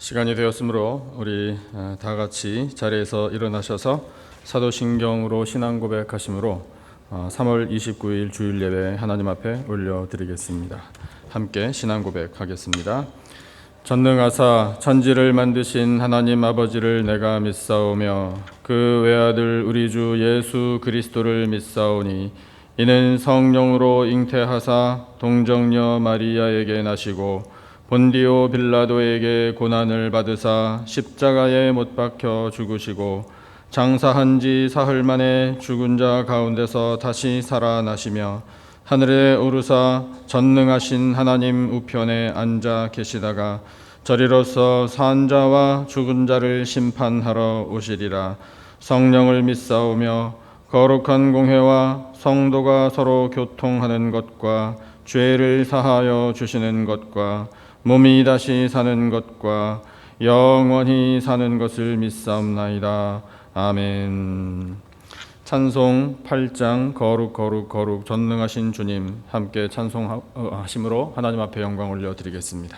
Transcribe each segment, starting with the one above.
시간이 되었으므로 우리 다 같이 자리에서 일어나셔서 사도신경으로 신앙 고백하심으로 3월 29일 주일 예배 하나님 앞에 올려드리겠습니다. 함께 신앙 고백하겠습니다. 전능하사 천지를 만드신 하나님 아버지를 내가 믿사오며 그 외아들 우리 주 예수 그리스도를 믿사오니 이는 성령으로 잉태하사 동정녀 마리아에게 나시고 본디오 빌라도에게 고난을 받으사 십자가에 못 박혀 죽으시고 장사한 지 사흘 만에 죽은 자 가운데서 다시 살아나시며 하늘에 오르사 전능하신 하나님 우편에 앉아 계시다가 저리로서 산 자와 죽은 자를 심판하러 오시리라. 성령을 믿사오며 거룩한 공회와 성도가 서로 교통하는 것과 죄를 사하여 주시는 것과 몸이 다시 사는 것과 영원히 사는 것을 믿사옵나이다. 아멘. 찬송 8장 거룩 거룩 거룩 전능하신 주님 함께 찬송하심으로 하나님 앞에 영광 올려드리겠습니다.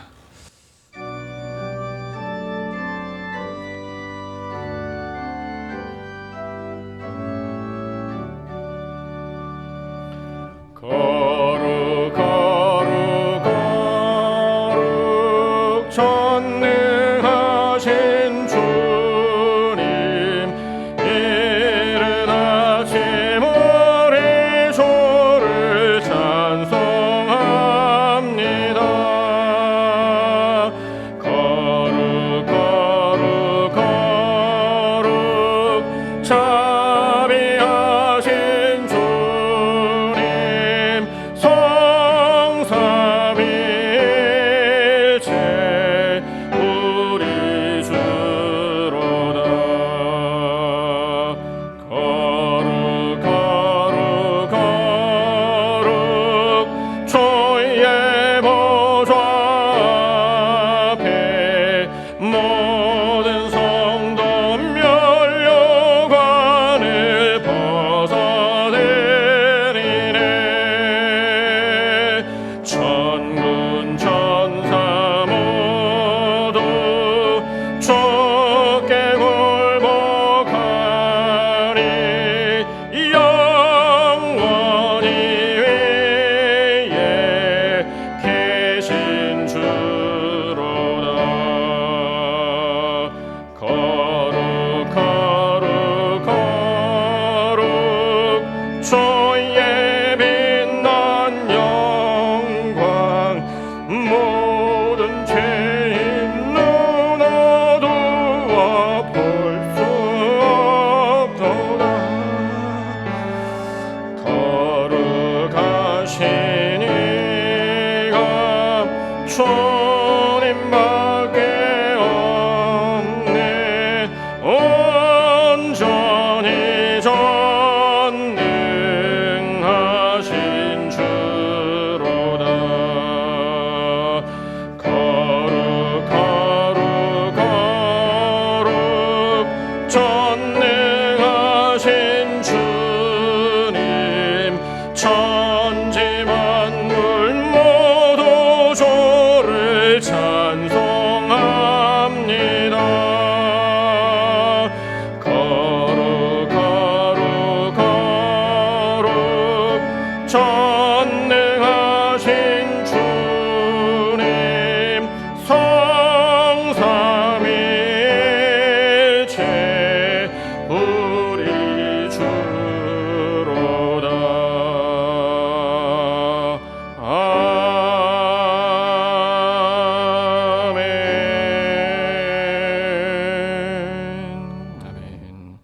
아멘.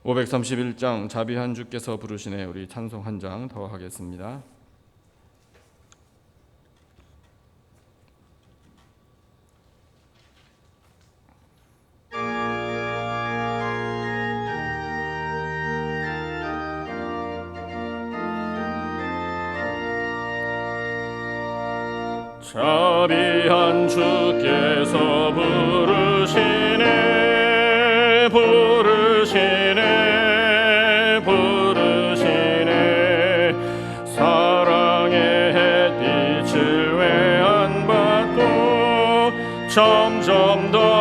531장 자비한 주께서 부르시네. 우리 찬송 한 장 더 하겠습니다. 자비한 주께서 부르시네 부르시네 부르시네 사랑의 햇빛을 외안받고 점점 더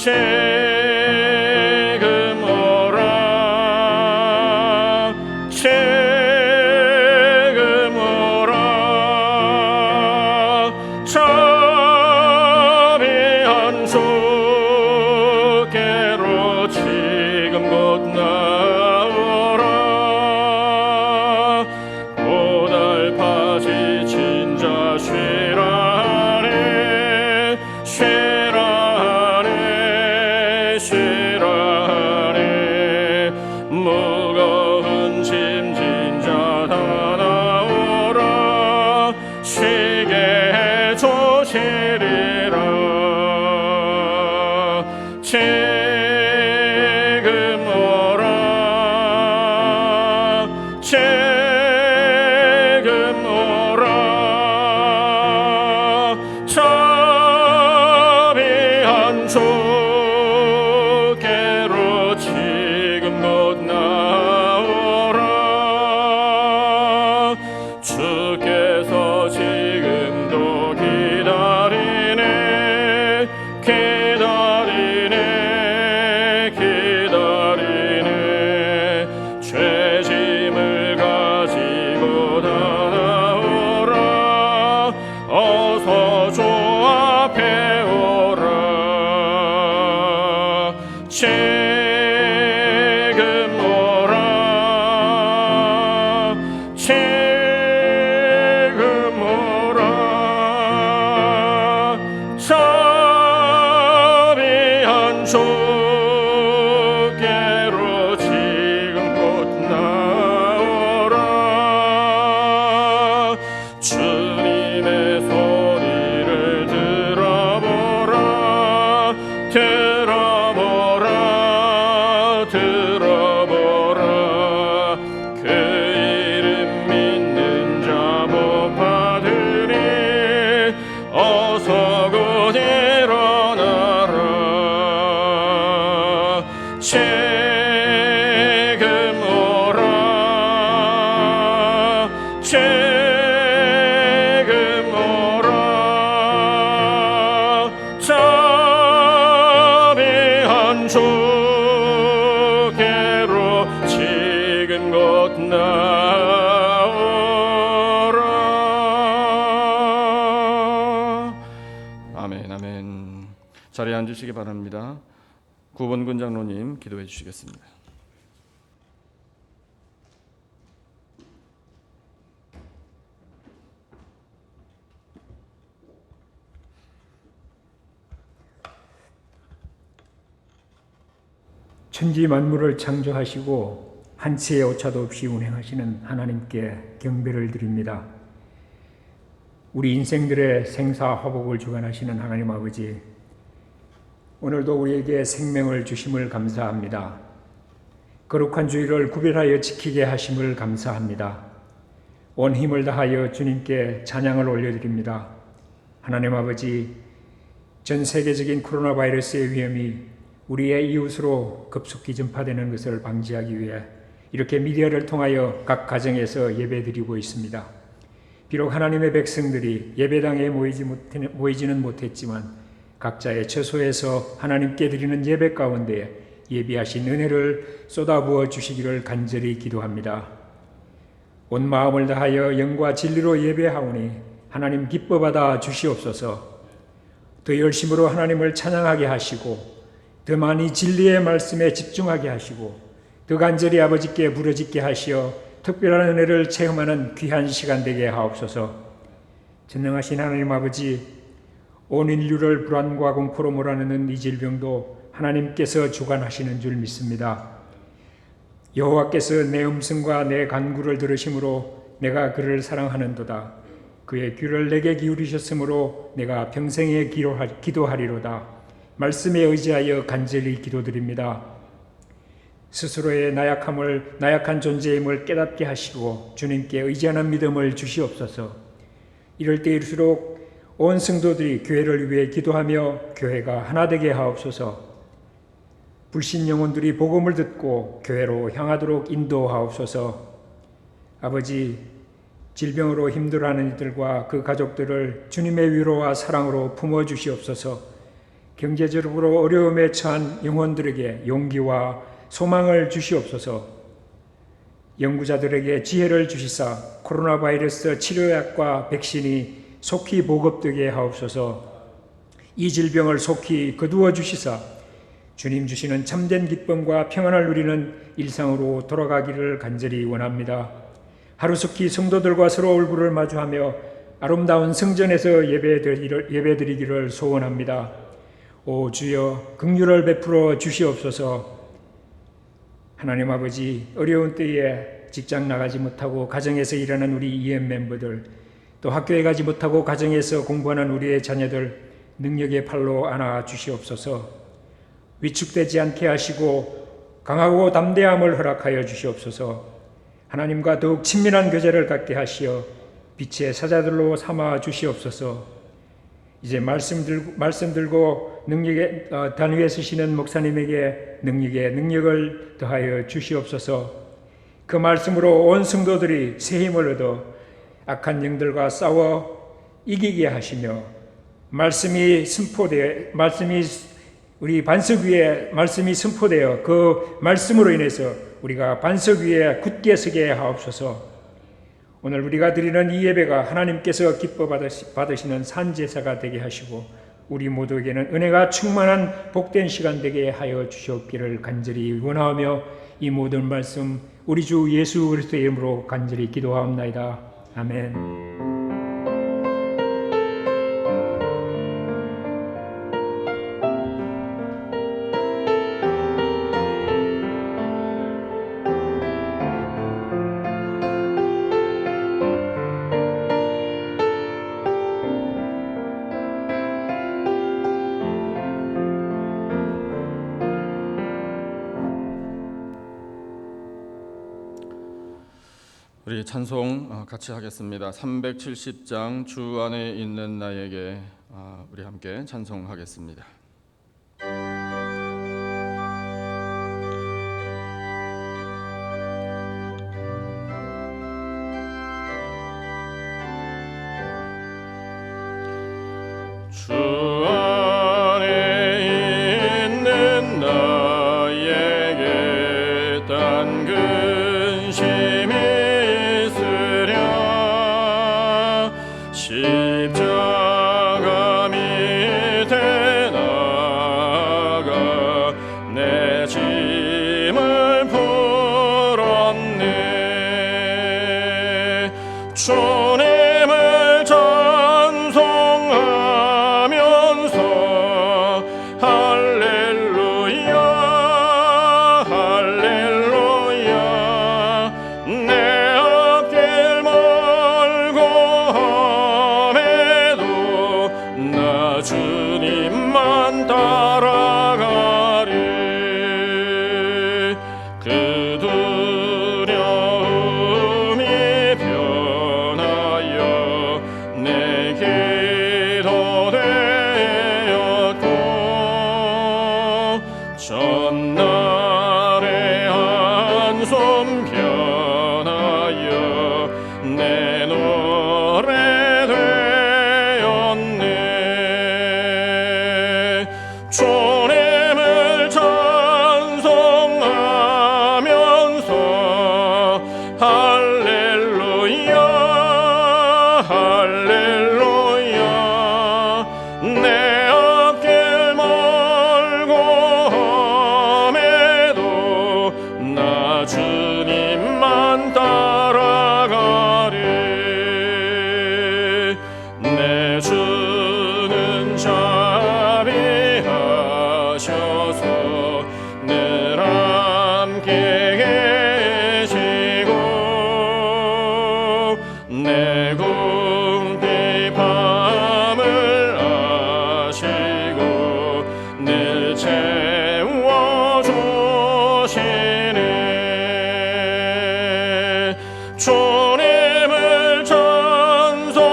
지금 오라 지금 오라 자비한 주께로 지금 곧 나오라 고달파지 진자 쉬라네 쉬라네 쉬라네 무거운 짐 진자 다 나오라 쉬게 해주시리라 지금 오라 지금 오라 자비한 주께로 지금 곧 나오라 주께서 지금도 기다리네 기다리네 기다리네 죄짐을 가지고 다 나오라 어서 주 앞에 오라 지금 오라 지금 오라 자비한 주께로 지금 곧 나오라 주님의 소리를 들어보라 들어보라 들어보라 그 이름 믿는 자 복 받으리 어서 곧 일어나라 지금 오라 지금 오라 자비한 주께로 지금 곧 나오라. 아멘 아멘. 자리에 앉으시기 바랍니다. 구본근 장로님 기도해 주시겠습니다. 천지 만물을 창조하시고 한치의 오차도 없이 운행하시는 하나님께 경배를 드립니다. 우리 인생들의 생사화복을 주관하시는 하나님 아버지, 오늘도 우리에게 생명을 주심을 감사합니다. 거룩한 주일을 구별하여 지키게 하심을 감사합니다. 온 힘을 다하여 주님께 찬양을 올려드립니다. 하나님 아버지, 전 세계적인 코로나 바이러스의 위험이 우리의 이웃으로 급속히 전파되는 것을 방지하기 위해 이렇게 미디어를 통하여 각 가정에서 예배드리고 있습니다. 비록 하나님의 백성들이 예배당에 모이지는 못했지만 각자의 처소에서 하나님께 드리는 예배 가운데 예비하신 은혜를 쏟아부어 주시기를 간절히 기도합니다. 온 마음을 다하여 영과 진리로 예배하오니 하나님 기뻐받아 주시옵소서. 더 열심으로 하나님을 찬양하게 하시고 더 많이 진리의 말씀에 집중하게 하시고 더 간절히 아버지께 부르짖게 하시어 특별한 은혜를 체험하는 귀한 시간 되게 하옵소서. 전능하신 하나님 아버지, 온 인류를 불안과 공포로 몰아넣는 이 질병도 하나님께서 주관하시는 줄 믿습니다. 여호와께서 내 음성과 내 간구를 들으심으로 내가 그를 사랑하는도다. 그의 귀를 내게 기울이셨으므로 내가 평생에 기도하리로다. 말씀에 의지하여 간절히 기도드립니다. 스스로의 나약한 존재임을 깨닫게 하시고 주님께 의지하는 믿음을 주시옵소서. 이럴 때일수록 온 성도들이 교회를 위해 기도하며 교회가 하나 되게 하옵소서. 불신 영혼들이 복음을 듣고 교회로 향하도록 인도하옵소서. 아버지, 질병으로 힘들어하는 이들과 그 가족들을 주님의 위로와 사랑으로 품어주시옵소서. 경제적으로 어려움에 처한 영혼들에게 용기와 소망을 주시옵소서. 연구자들에게 지혜를 주시사 코로나 바이러스 치료약과 백신이 속히 보급되게 하옵소서. 이 질병을 속히 거두어 주시사 주님 주시는 참된 기쁨과 평안을 누리는 일상으로 돌아가기를 간절히 원합니다. 하루속히 성도들과 서로 얼굴을 마주하며 아름다운 성전에서 예배드리기를 소원합니다. 오 주여, 긍휼을 베풀어 주시옵소서. 하나님 아버지, 어려운 때에 직장 나가지 못하고 가정에서 일하는 우리 EM 멤버들, 또 학교에 가지 못하고 가정에서 공부하는 우리의 자녀들 능력의 팔로 안아 주시옵소서. 위축되지 않게 하시고 강하고 담대함을 허락하여 주시옵소서. 하나님과 더욱 친밀한 교제를 갖게 하시어 빛의 사자들로 삼아 주시옵소서. 이제 말씀 들고 능력의 단위에 서시는 목사님에게 능력을 더하여 주시옵소서. 그 말씀으로 온 성도들이 새 힘을 얻어 악한 영들과 싸워 이기게 하시며 말씀이 우리 반석 위에 말씀이 선포되어 그 말씀으로 인해서 우리가 반석 위에 굳게 서게 하옵소서. 오늘 우리가 드리는 이 예배가 하나님께서 기뻐 받으시는 산제사가 되게 하시고 우리 모두에게는 은혜가 충만한 복된 시간 되게 하여 주시옵기를 간절히 원하며 이 모든 말씀 우리 주 예수 그리스도의 이름으로 간절히 기도하옵나이다. 아멘. 우리 찬송 같이 하겠습니다. 370장 주 안에 있는 나에게 우리 함께 찬송하겠습니다. 주 안에 있는 나에게 딴 근심이 십자가 밑에 나가 내 짐을 풀었네. 주님을 찬송하면서 할렐루야 할렐루야 내 앞길 멀고 주님만 따라가리. 그 두려움이 변하여 내 기도 되었고 전날의 한숨 변하여 내 노래 되었네. 주님을 찬송하면서 할렐루야 할렐루야 내 앞길 멀고 험해도 나 주님만 따라가리. 내 주는 자비하셔서 늘 함께 계시고 내 궁핍함을 아시고 늘 채워주시네. 주님을 찬송하면서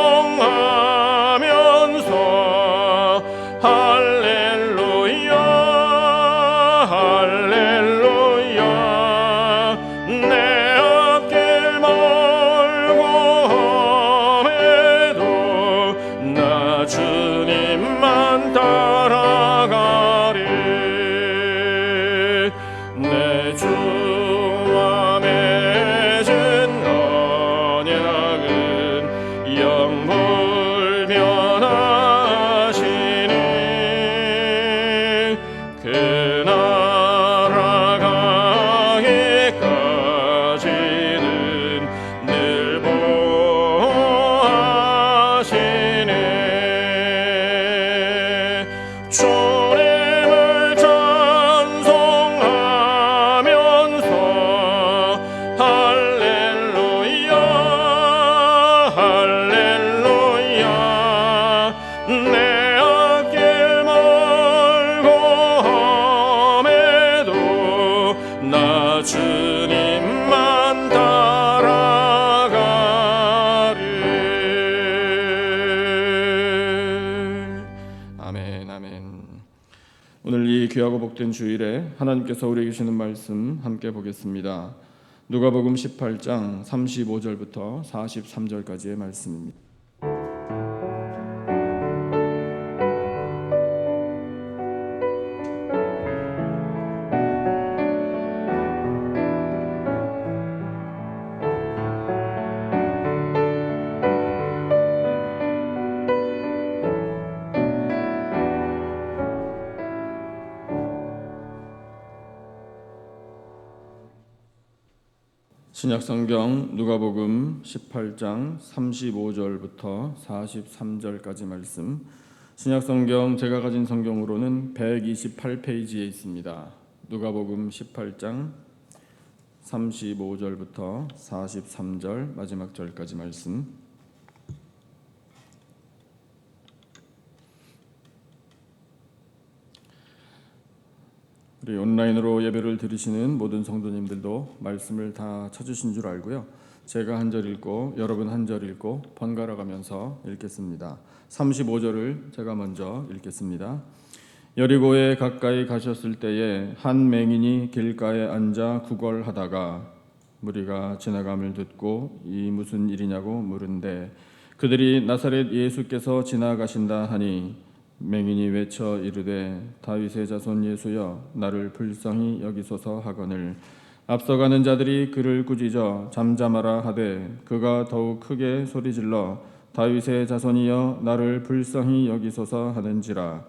할렐루야 할렐루야 내 앞길 멀고 험해도 나 주님만 따라가 변하시네. 그 나라 가기까지는 늘 보하시네. 주님을 찬송하면서 할렐루야 할렐루야. 내 앞길 멀고 험해도 나 주님만 따라가리. 아멘 아멘. 오늘 이 귀하고 복된 주일에 하나님께서 우리에게 주시는 말씀 함께 보겠습니다. 누가복음 18장 35절부터 43절까지의 말씀입니다. 신약성경 누가복음 18장 35절부터 43절까지 말씀. 신약성경 제가 가진 성경으로는 128페이지에 있습니다. 누가복음 18장 35절부터 43절 마지막 절까지 말씀. 우리 온라인으로 예배를 드리시는 모든 성도님들도 말씀을 다 찾으신 줄 알고요. 제가 한 절 읽고 여러분 한 절 읽고 번갈아 가면서 읽겠습니다. 35절을 제가 먼저 읽겠습니다. 여리고에 가까이 가셨을 때에 한 맹인이 길가에 앉아 구걸하다가 무리가 지나감을 듣고 이 무슨 일이냐고 물은데 그들이 나사렛 예수께서 지나가신다 하니 맹인이 외쳐 이르되 다윗의 자손 예수여 나를 불쌍히 여기소서 하거늘 앞서가는 자들이 그를 꾸짖어 잠잠하라 하되 그가 더욱 크게 소리질러 다윗의 자손이여 나를 불쌍히 여기소서 하는지라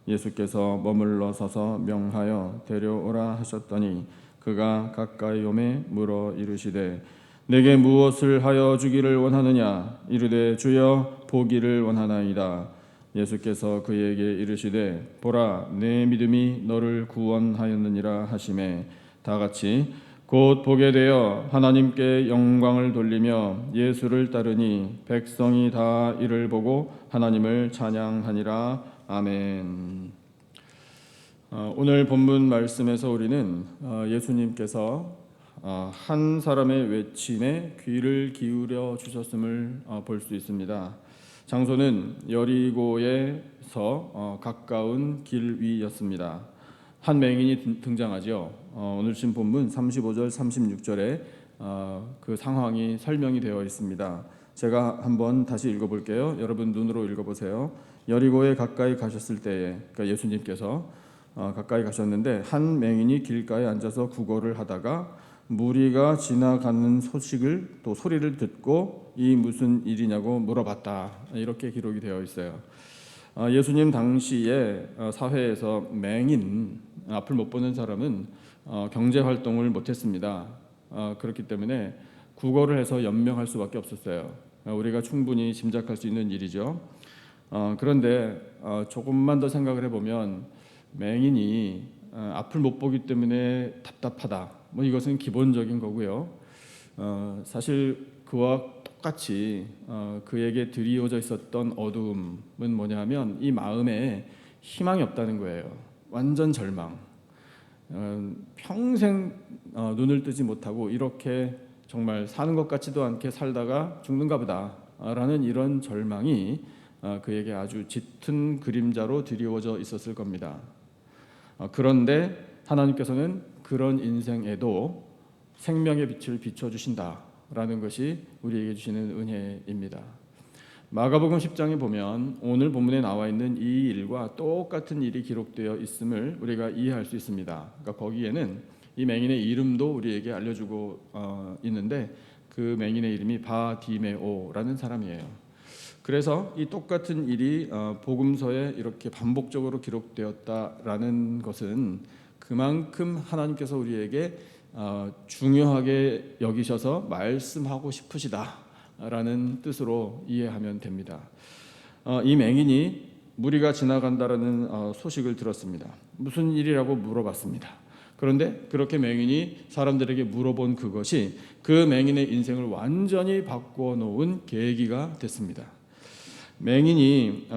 예수께서 머물러 서서 명하여 데려오라 하셨더니 그가 가까이 오매 물어 이르시되 내게 무엇을 하여 주기를 원하느냐 이르되 주여 보기를 원하나이다. 예수께서 그에게 이르시되 보라 내 믿음이 너를 구원하였느니라 하시매 다같이 곧 보게 되어 하나님께 영광을 돌리며 예수를 따르니 백성이 다 이를 보고 하나님을 찬양하니라. 아멘. 오늘 본문 말씀에서 우리는 예수님께서 한 사람의 외침에 귀를 기울여 주셨음을 볼 수 있습니다. 장소는 여리고에서 가까운 길 위였습니다. 한 맹인이 등장하죠. 오늘 신 본문 35절 36절에 그 상황이 설명이 되어 있습니다. 제가 한번 다시 읽어볼게요. 여러분 눈으로 읽어보세요. 여리고에 가까이 가셨을 때에, 그러니까 예수님께서 가까이 가셨는데 한 맹인이 길가에 앉아서 구걸을 하다가 무리가 지나가는 소식을 또 소리를 듣고 이 무슨 일이냐고 물어봤다. 이렇게 기록이 되어 있어요. 예수님 당시에 사회에서 맹인, 앞을 못 보는 사람은 경제 활동을 못했습니다. 그렇기 때문에 구걸을 해서 연명할 수밖에 없었어요. 우리가 충분히 짐작할 수 있는 일이죠. 그런데 조금만 더 생각을 해보면 맹인이 앞을 못 보기 때문에 답답하다. 이것은 기본적인 거고요. 사실 그와 똑같이 그에게 드리워져 있었던 어두움은 뭐냐면 이 마음에 희망이 없다는 거예요. 완전 절망. 평생 눈을 뜨지 못하고 이렇게 정말 사는 것 같지도 않게 살다가 죽는가 보다라는 이런 절망이 그에게 아주 짙은 그림자로 드리워져 있었을 겁니다. 그런데 하나님께서는 그런 인생에도 생명의 빛을 비춰주신다라는 것이 우리에게 주시는 은혜입니다. 마가복음 10장에 보면 오늘 본문에 나와 있는 이 일과 똑같은 일이 기록되어 있음을 우리가 이해할 수 있습니다. 그러니까 거기에는 이 맹인의 이름도 우리에게 알려주고 있는데 그 맹인의 이름이 바디메오라는 사람이에요. 그래서 이 똑같은 일이 복음서에 이렇게 반복적으로 기록되었다라는 것은 그만큼 하나님께서 우리에게 중요하게 여기셔서 말씀하고 싶으시다라는 뜻으로 이해하면 됩니다. 이 맹인이 무리가 지나간다라는 소식을 들었습니다. 무슨 일이라고 물어봤습니다. 그런데 그렇게 맹인이 사람들에게 물어본 그것이 그 맹인의 인생을 완전히 바꾸어 놓은 계기가 됐습니다. 맹인이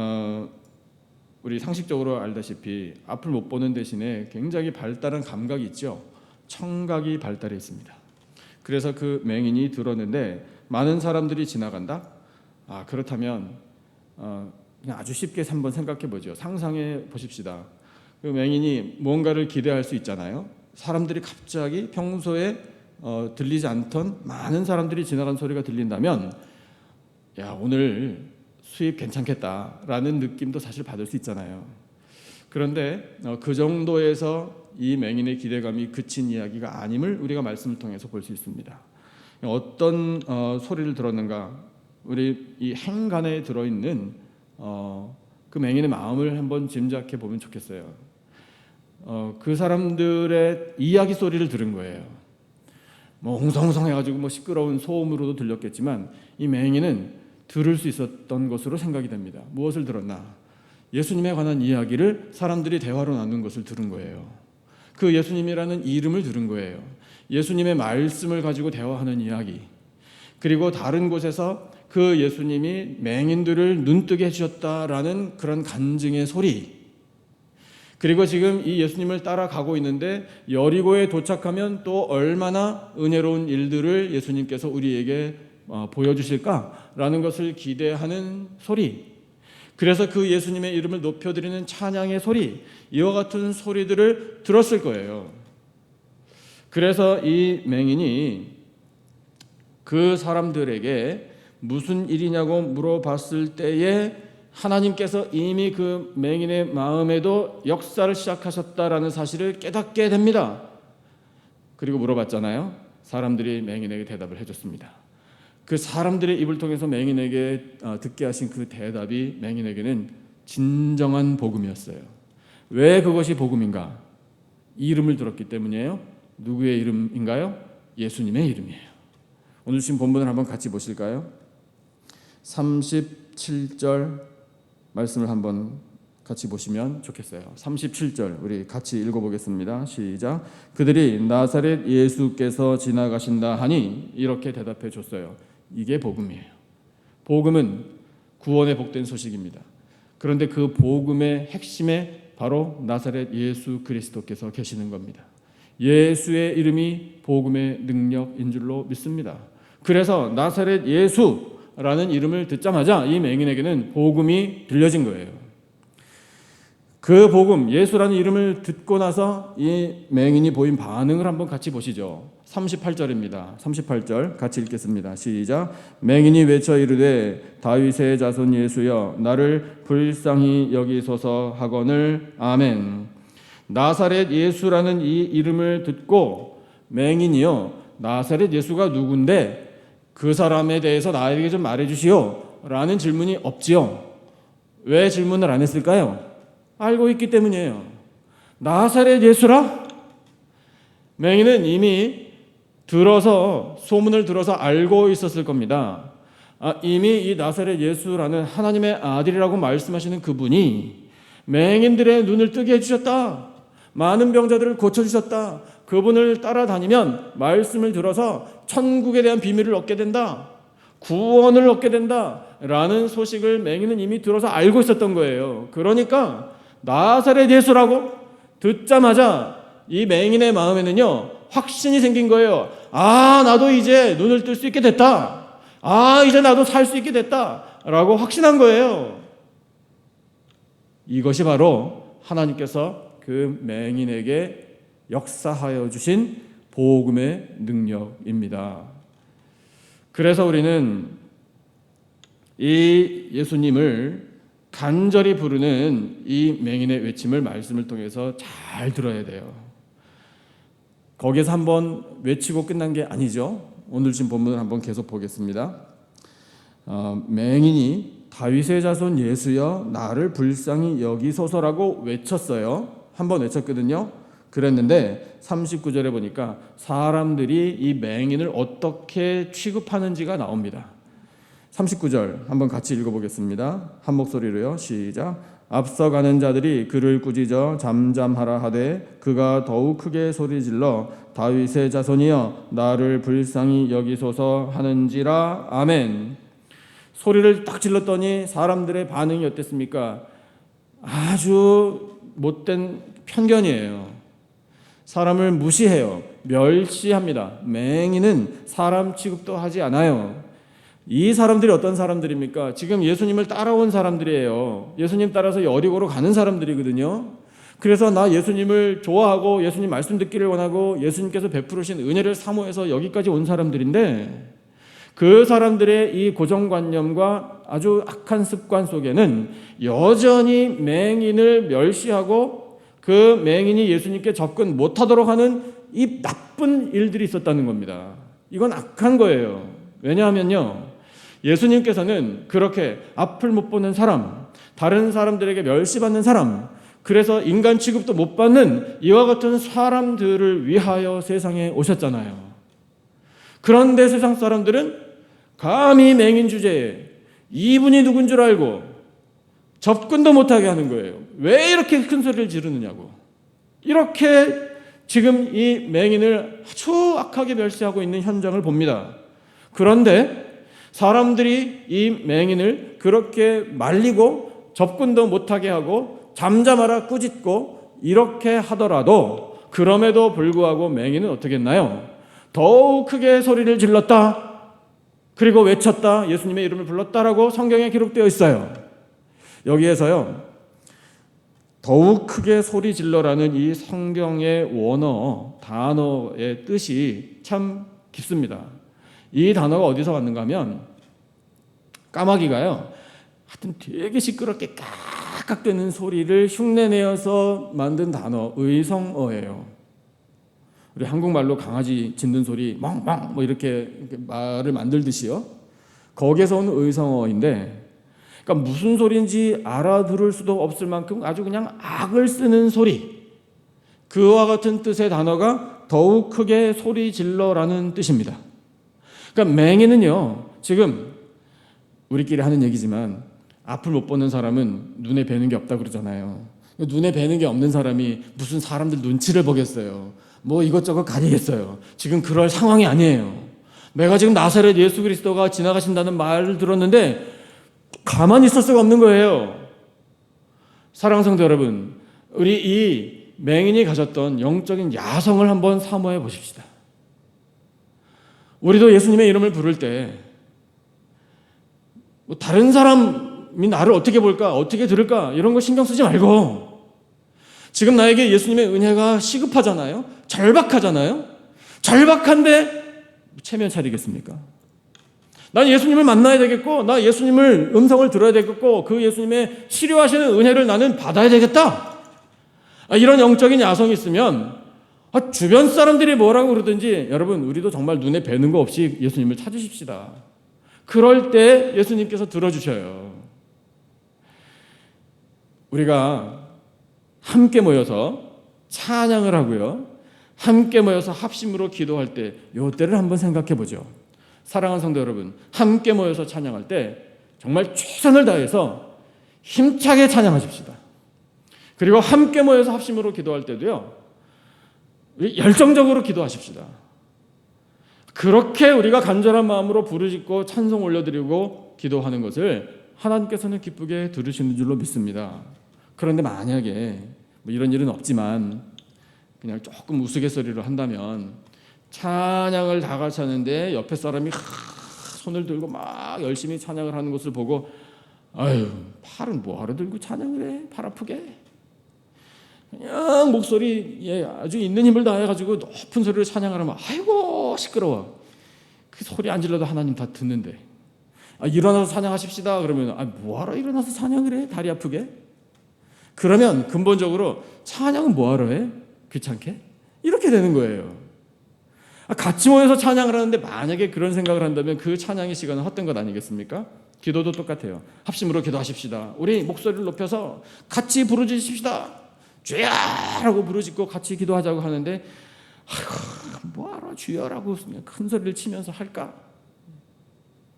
우리 상식적으로 알다시피 앞을 못 보는 대신에 굉장히 발달한 감각이 있죠. 청각이 발달해 있습니다. 그래서 그 맹인이 들었는데 많은 사람들이 지나간다? 그렇다면 그냥 아주 쉽게 한번 생각해 보죠. 상상해 보십시다. 그 맹인이 뭔가를 기대할 수 있잖아요. 사람들이 갑자기 평소에 들리지 않던 많은 사람들이 지나간 소리가 들린다면 야, 오늘 수입 괜찮겠다라는 느낌도 사실 받을 수 있잖아요. 그런데 그 정도에서 이 맹인의 기대감이 그친 이야기가 아님을 우리가 말씀을 통해서 볼 수 있습니다. 어떤 소리를 들었는가? 우리 이 행간에 들어있는 그 맹인의 마음을 한번 짐작해 보면 좋겠어요. 그 사람들의 이야기 소리를 들은 거예요. 뭐 홍성홍성해가지고 뭐 시끄러운 소음으로도 들렸겠지만 이 맹인은 들을 수 있었던 것으로 생각이 됩니다. 무엇을 들었나? 예수님에 관한 이야기를 사람들이 대화로 나눈 것을 들은 거예요. 그 예수님이라는 이름을 들은 거예요. 예수님의 말씀을 가지고 대화하는 이야기. 그리고 다른 곳에서 그 예수님이 맹인들을 눈뜨게 해주셨다라는 그런 간증의 소리. 그리고 지금 이 예수님을 따라가고 있는데 여리고에 도착하면 또 얼마나 은혜로운 일들을 예수님께서 우리에게 보여주실까라는 것을 기대하는 소리. 그래서 그 예수님의 이름을 높여드리는 찬양의 소리, 이와 같은 소리들을 들었을 거예요. 그래서 이 맹인이 그 사람들에게 무슨 일이냐고 물어봤을 때에 하나님께서 이미 그 맹인의 마음에도 역사를 시작하셨다라는 사실을 깨닫게 됩니다. 그리고 물어봤잖아요. 사람들이 맹인에게 대답을 해줬습니다. 그 사람들의 입을 통해서 맹인에게 듣게 하신 그 대답이 맹인에게는 진정한 복음이었어요. 왜 그것이 복음인가? 이름을 들었기 때문이에요. 누구의 이름인가요? 예수님의 이름이에요. 오늘 주신 본문을 한번 같이 보실까요? 37절 말씀을 한번 같이 보시면 좋겠어요. 37절 우리 같이 읽어보겠습니다. 시작. 그들이 나사렛 예수께서 지나가신다 하니 이렇게 대답해 줬어요. 이게 복음이에요. 복음은 구원의 복된 소식입니다. 그런데 그 복음의 핵심에 바로 나사렛 예수 그리스도께서 계시는 겁니다. 예수의 이름이 복음의 능력인 줄로 믿습니다. 그래서 나사렛 예수라는 이름을 듣자마자 이 맹인에게는 복음이 들려진 거예요. 그 복음, 예수라는 이름을 듣고 나서 이 맹인이 보인 반응을 한번 같이 보시죠. 38절입니다. 38절 같이 읽겠습니다. 시작. 맹인이 외쳐 이르되 다윗의 자손 예수여 나를 불쌍히 여기소서 하거늘 아멘. 나사렛 예수라는 이 이름을 듣고 맹인이요 나사렛 예수가 누군데 그 사람에 대해서 나에게 좀 말해주시오 라는 질문이 없지요. 왜 질문을 안 했을까요? 알고 있기 때문이에요. 나사렛 예수라? 맹인은 이미 소문을 들어서 알고 있었을 겁니다. 이미 이 나사렛 예수라는 하나님의 아들이라고 말씀하시는 그분이 맹인들의 눈을 뜨게 해주셨다. 많은 병자들을 고쳐주셨다. 그분을 따라다니면 말씀을 들어서 천국에 대한 비밀을 얻게 된다. 구원을 얻게 된다. 라는 소식을 맹인은 이미 들어서 알고 있었던 거예요. 그러니까 나사렛 예수라고 듣자마자 이 맹인의 마음에는요 확신이 생긴 거예요. 나도 이제 눈을 뜰 수 있게 됐다. 이제 나도 살 수 있게 됐다 라고 확신한 거예요. 이것이 바로 하나님께서 그 맹인에게 역사하여 주신 복음의 능력입니다. 그래서 우리는 이 예수님을 간절히 부르는 이 맹인의 외침을 말씀을 통해서 잘 들어야 돼요. 거기에서 한번 외치고 끝난 게 아니죠. 오늘 지금 본문을 한번 계속 보겠습니다. 맹인이 다윗의 자손 예수여 나를 불쌍히 여기소서라고 외쳤어요. 한 번 외쳤거든요. 그랬는데 39절에 보니까 사람들이 이 맹인을 어떻게 취급하는지가 나옵니다. 39절 한번 같이 읽어보겠습니다. 한 목소리로요. 시작. 앞서가는 자들이 그를 꾸짖어 잠잠하라 하되 그가 더욱 크게 소리질러 다윗의 자손이여 나를 불쌍히 여기소서 하는지라. 아멘. 소리를 딱 질렀더니 사람들의 반응이 어땠습니까? 아주 못된 편견이에요. 사람을 무시해요. 멸시합니다. 맹인은 사람 취급도 하지 않아요. 이 사람들이 어떤 사람들입니까? 지금 예수님을 따라온 사람들이에요. 예수님 따라서 여리고로 가는 사람들이거든요. 그래서 나 예수님을 좋아하고 예수님 말씀 듣기를 원하고 예수님께서 베푸르신 은혜를 사모해서 여기까지 온 사람들인데, 그 사람들의 이 고정관념과 아주 악한 습관 속에는 여전히 맹인을 멸시하고 그 맹인이 예수님께 접근 못하도록 하는 이 나쁜 일들이 있었다는 겁니다. 이건 악한 거예요. 왜냐하면요, 예수님께서는 그렇게 앞을 못 보는 사람, 다른 사람들에게 멸시받는 사람, 그래서 인간 취급도 못 받는 이와 같은 사람들을 위하여 세상에 오셨잖아요. 그런데 세상 사람들은 감히 맹인 주제에 이분이 누군 줄 알고 접근도 못하게 하는 거예요. 왜 이렇게 큰 소리를 지르느냐고. 이렇게 지금 이 맹인을 아주 악하게 멸시하고 있는 현장을 봅니다. 그런데 사람들이 이 맹인을 그렇게 말리고 접근도 못하게 하고 잠잠하라 꾸짖고 이렇게 하더라도, 그럼에도 불구하고 맹인은 어떻게 했나요? 더욱 크게 소리를 질렀다. 그리고 외쳤다. 예수님의 이름을 불렀다라고 성경에 기록되어 있어요. 여기에서요, 더욱 크게 소리 질러라는 이 성경의 원어 단어의 뜻이 참 깊습니다. 이 단어가 어디서 왔는가 하면, 까마귀가요, 하여튼 되게 시끄럽게 깍깍대는 소리를 흉내내어서 만든 단어, 의성어예요. 우리 한국말로 강아지 짖는 소리 멍멍 뭐 이렇게 말을 만들듯이요, 거기에서 온 의성어인데, 그러니까 무슨 소리인지 알아들을 수도 없을 만큼 아주 그냥 악을 쓰는 소리, 그와 같은 뜻의 단어가 더욱 크게 소리 질러라는 뜻입니다. 그러니까 맹인은요, 지금 우리끼리 하는 얘기지만 앞을 못 보는 사람은 눈에 뵈는 게 없다 그러잖아요. 눈에 뵈는 게 없는 사람이 무슨 사람들 눈치를 보겠어요. 뭐 이것저것 가리겠어요. 지금 그럴 상황이 아니에요. 내가 지금 나사렛 예수 그리스도가 지나가신다는 말을 들었는데 가만히 있을 수가 없는 거예요. 사랑하는 성도 여러분, 우리 이 맹인이 가졌던 영적인 야성을 한번 사모해 보십시다. 우리도 예수님의 이름을 부를 때 뭐 다른 사람이 나를 어떻게 볼까, 어떻게 들을까, 이런 거 신경 쓰지 말고, 지금 나에게 예수님의 은혜가 시급하잖아요. 절박하잖아요. 절박한데 체면 차리겠습니까? 난 예수님을 만나야 되겠고, 나 예수님을 음성을 들어야 되겠고, 그 예수님의 치료하시는 은혜를 나는 받아야 되겠다. 이런 영적인 야성이 있으면 주변 사람들이 뭐라고 그러든지, 여러분 우리도 정말 눈에 뵈는 거 없이 예수님을 찾으십시다. 그럴 때 예수님께서 들어주셔요. 우리가 함께 모여서 찬양을 하고요, 함께 모여서 합심으로 기도할 때 이때를 한번 생각해 보죠. 사랑하는 성도 여러분, 함께 모여서 찬양할 때 정말 최선을 다해서 힘차게 찬양하십시다. 그리고 함께 모여서 합심으로 기도할 때도요, 우리 열정적으로 기도하십시다. 그렇게 우리가 간절한 마음으로 부르짖고 찬송 올려드리고 기도하는 것을 하나님께서는 기쁘게 들으시는 줄로 믿습니다. 그런데 만약에 뭐 이런 일은 없지만 그냥 조금 우스갯소리로 한다면, 찬양을 다 같이 하는데 옆에 사람이 손을 들고 막 열심히 찬양을 하는 것을 보고, 아유, 팔은 뭐하러 들고 찬양을 해? 팔 아프게? 그냥 목소리에 아주 있는 힘을 다해가지고 높은 소리로 찬양을 하면 아이고 시끄러워. 그 소리 안 질러도 하나님 다 듣는데, 일어나서 찬양하십시다 그러면 뭐하러 일어나서 찬양을 해? 다리 아프게? 그러면 근본적으로 찬양은 뭐하러 해? 귀찮게? 이렇게 되는 거예요. 같이 모여서 찬양을 하는데 만약에 그런 생각을 한다면 그 찬양의 시간은 헛된 것 아니겠습니까? 기도도 똑같아요. 합심으로 기도하십시다. 우리 목소리를 높여서 같이 부르짖읍시다. 주야라고 부르짖고 같이 기도하자고 하는데 아이고, 뭐하러 주여라고 큰 소리를 치면서 할까?